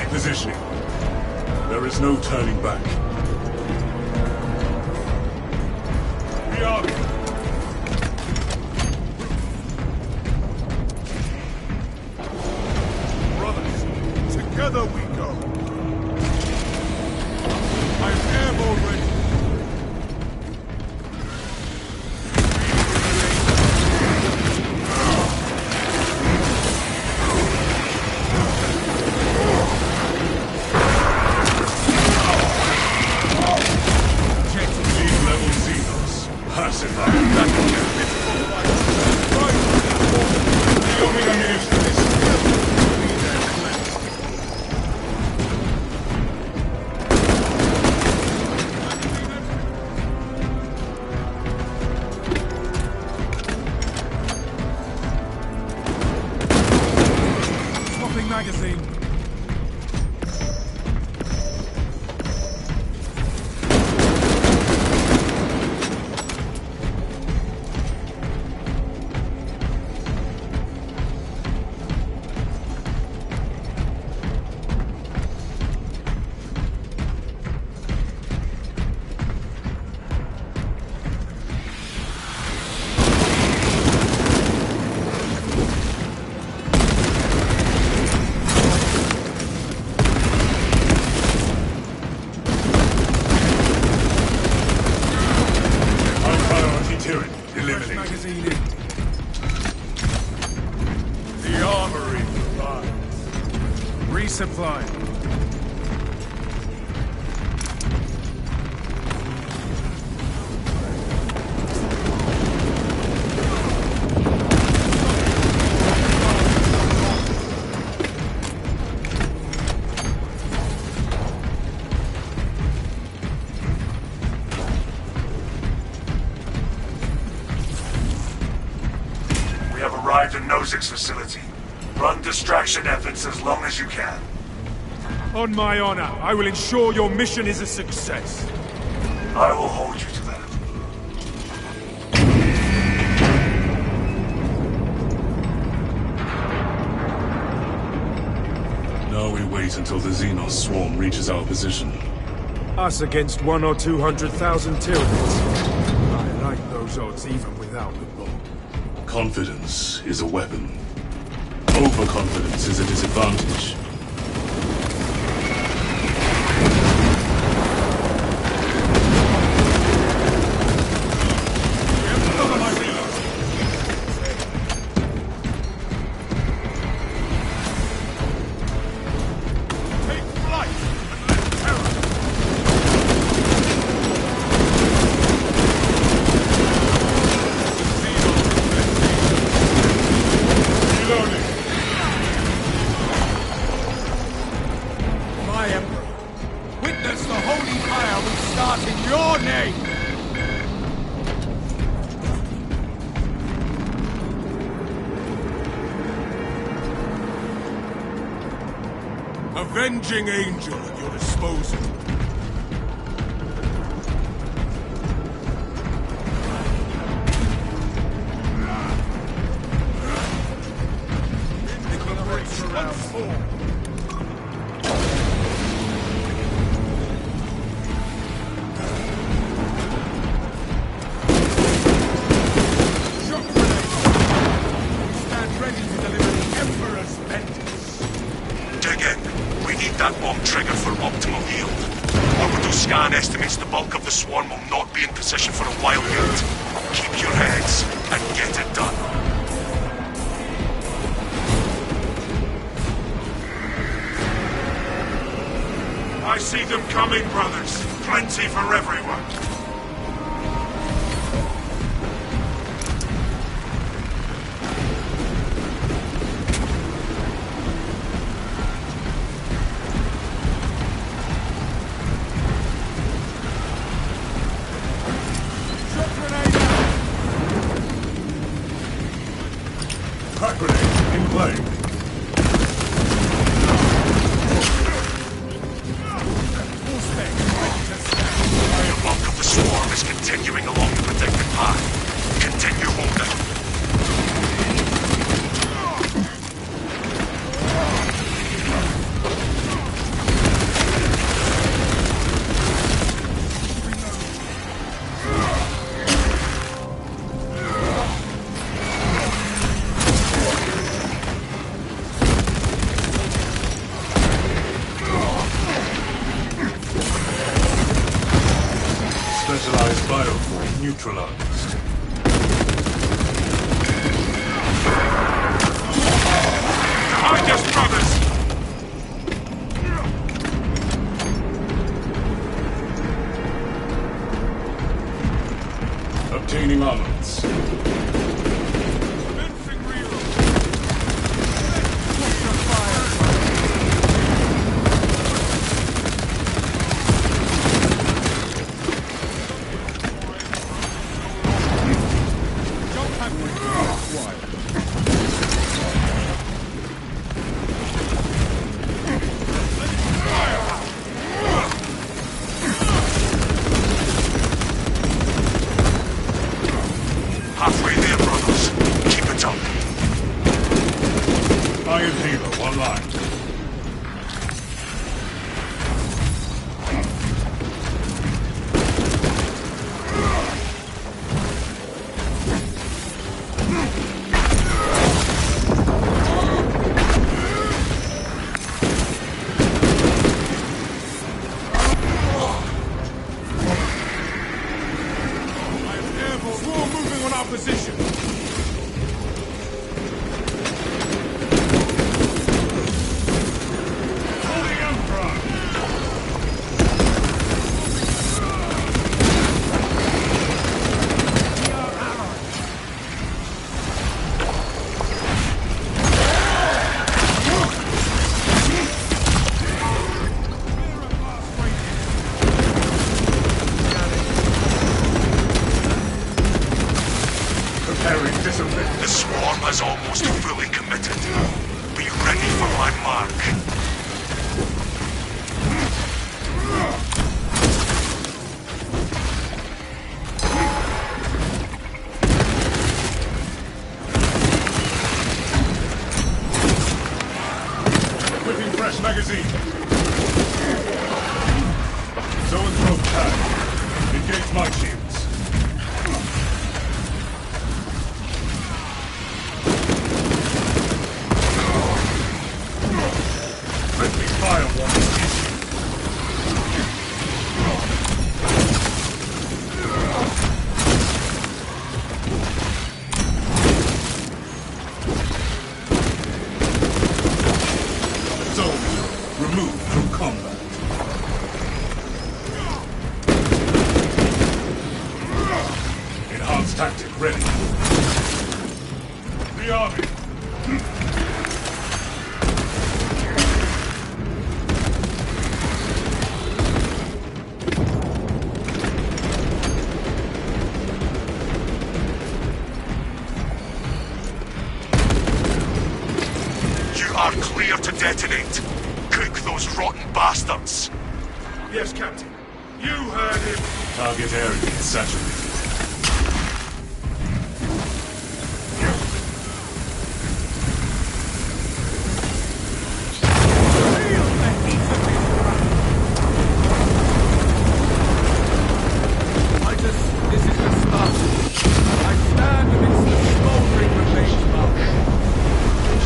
C: Positioning. There is no turning back. We are brothers. Together we go. I'm airborne ready. Magazine. The armory provides. Resupply.
E: Arrived at Nozick's facility. Run distraction efforts as long as you can.
C: On my honor, I will ensure your mission is a success.
E: I will hold you to that.
C: Now we wait until the Xenos swarm reaches our position.
T: Us against 100,000 or 200,000 Tyranids. I like those odds even without the bomb.
C: Confidence is a weapon. Overconfidence is a disadvantage. Avenging angel at your disposal.
E: be in position for a while yet. Keep your heads and get it done.
S: I see them coming, brothers. Plenty for everyone.
C: Crack grenade in play.
E: The bulk of the swarm is continuing along the protected path. Continue holding.
C: Specialized bioform neutralized.
S: Behind us, brothers!
C: Obtaining armaments.
E: Halfway there, brothers. Keep it up.
C: Iron Halo online.
S: Swarm moving on our position.
C: Holding Emperor! Preparing discipline.
E: The swarm is almost fully committed. Be ready for my mark.
C: Equipping fresh magazine. Zone probe tag. Engage my shields. Friendly fire warning issued. Zone removed from combat. Enhanced tactic ready. Rearming.
E: You are clear to detonate. Cook those rotten bastards.
S: Yes, Captain. You heard him.
C: Target area is saturated.
S: This is the start. I stand amidst the smoldering remains of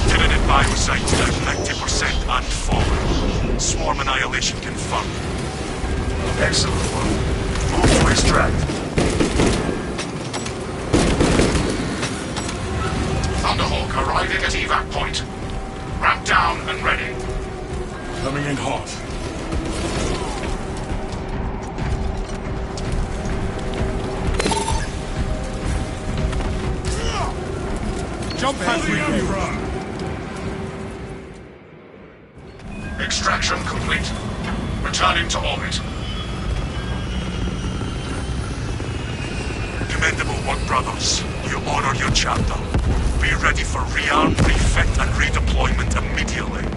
E: Tyranid biosites down 90% and falling. Swarm annihilation confirmed.
C: Excellent work. Move to extract.
E: evac point. Ramp down and ready.
O: Coming in hot.
S: Jump pad
E: Extraction complete. Returning to orbit. Commendable work, brothers. You honor your chapter. Be ready for rearm, refit, and redeployment immediately.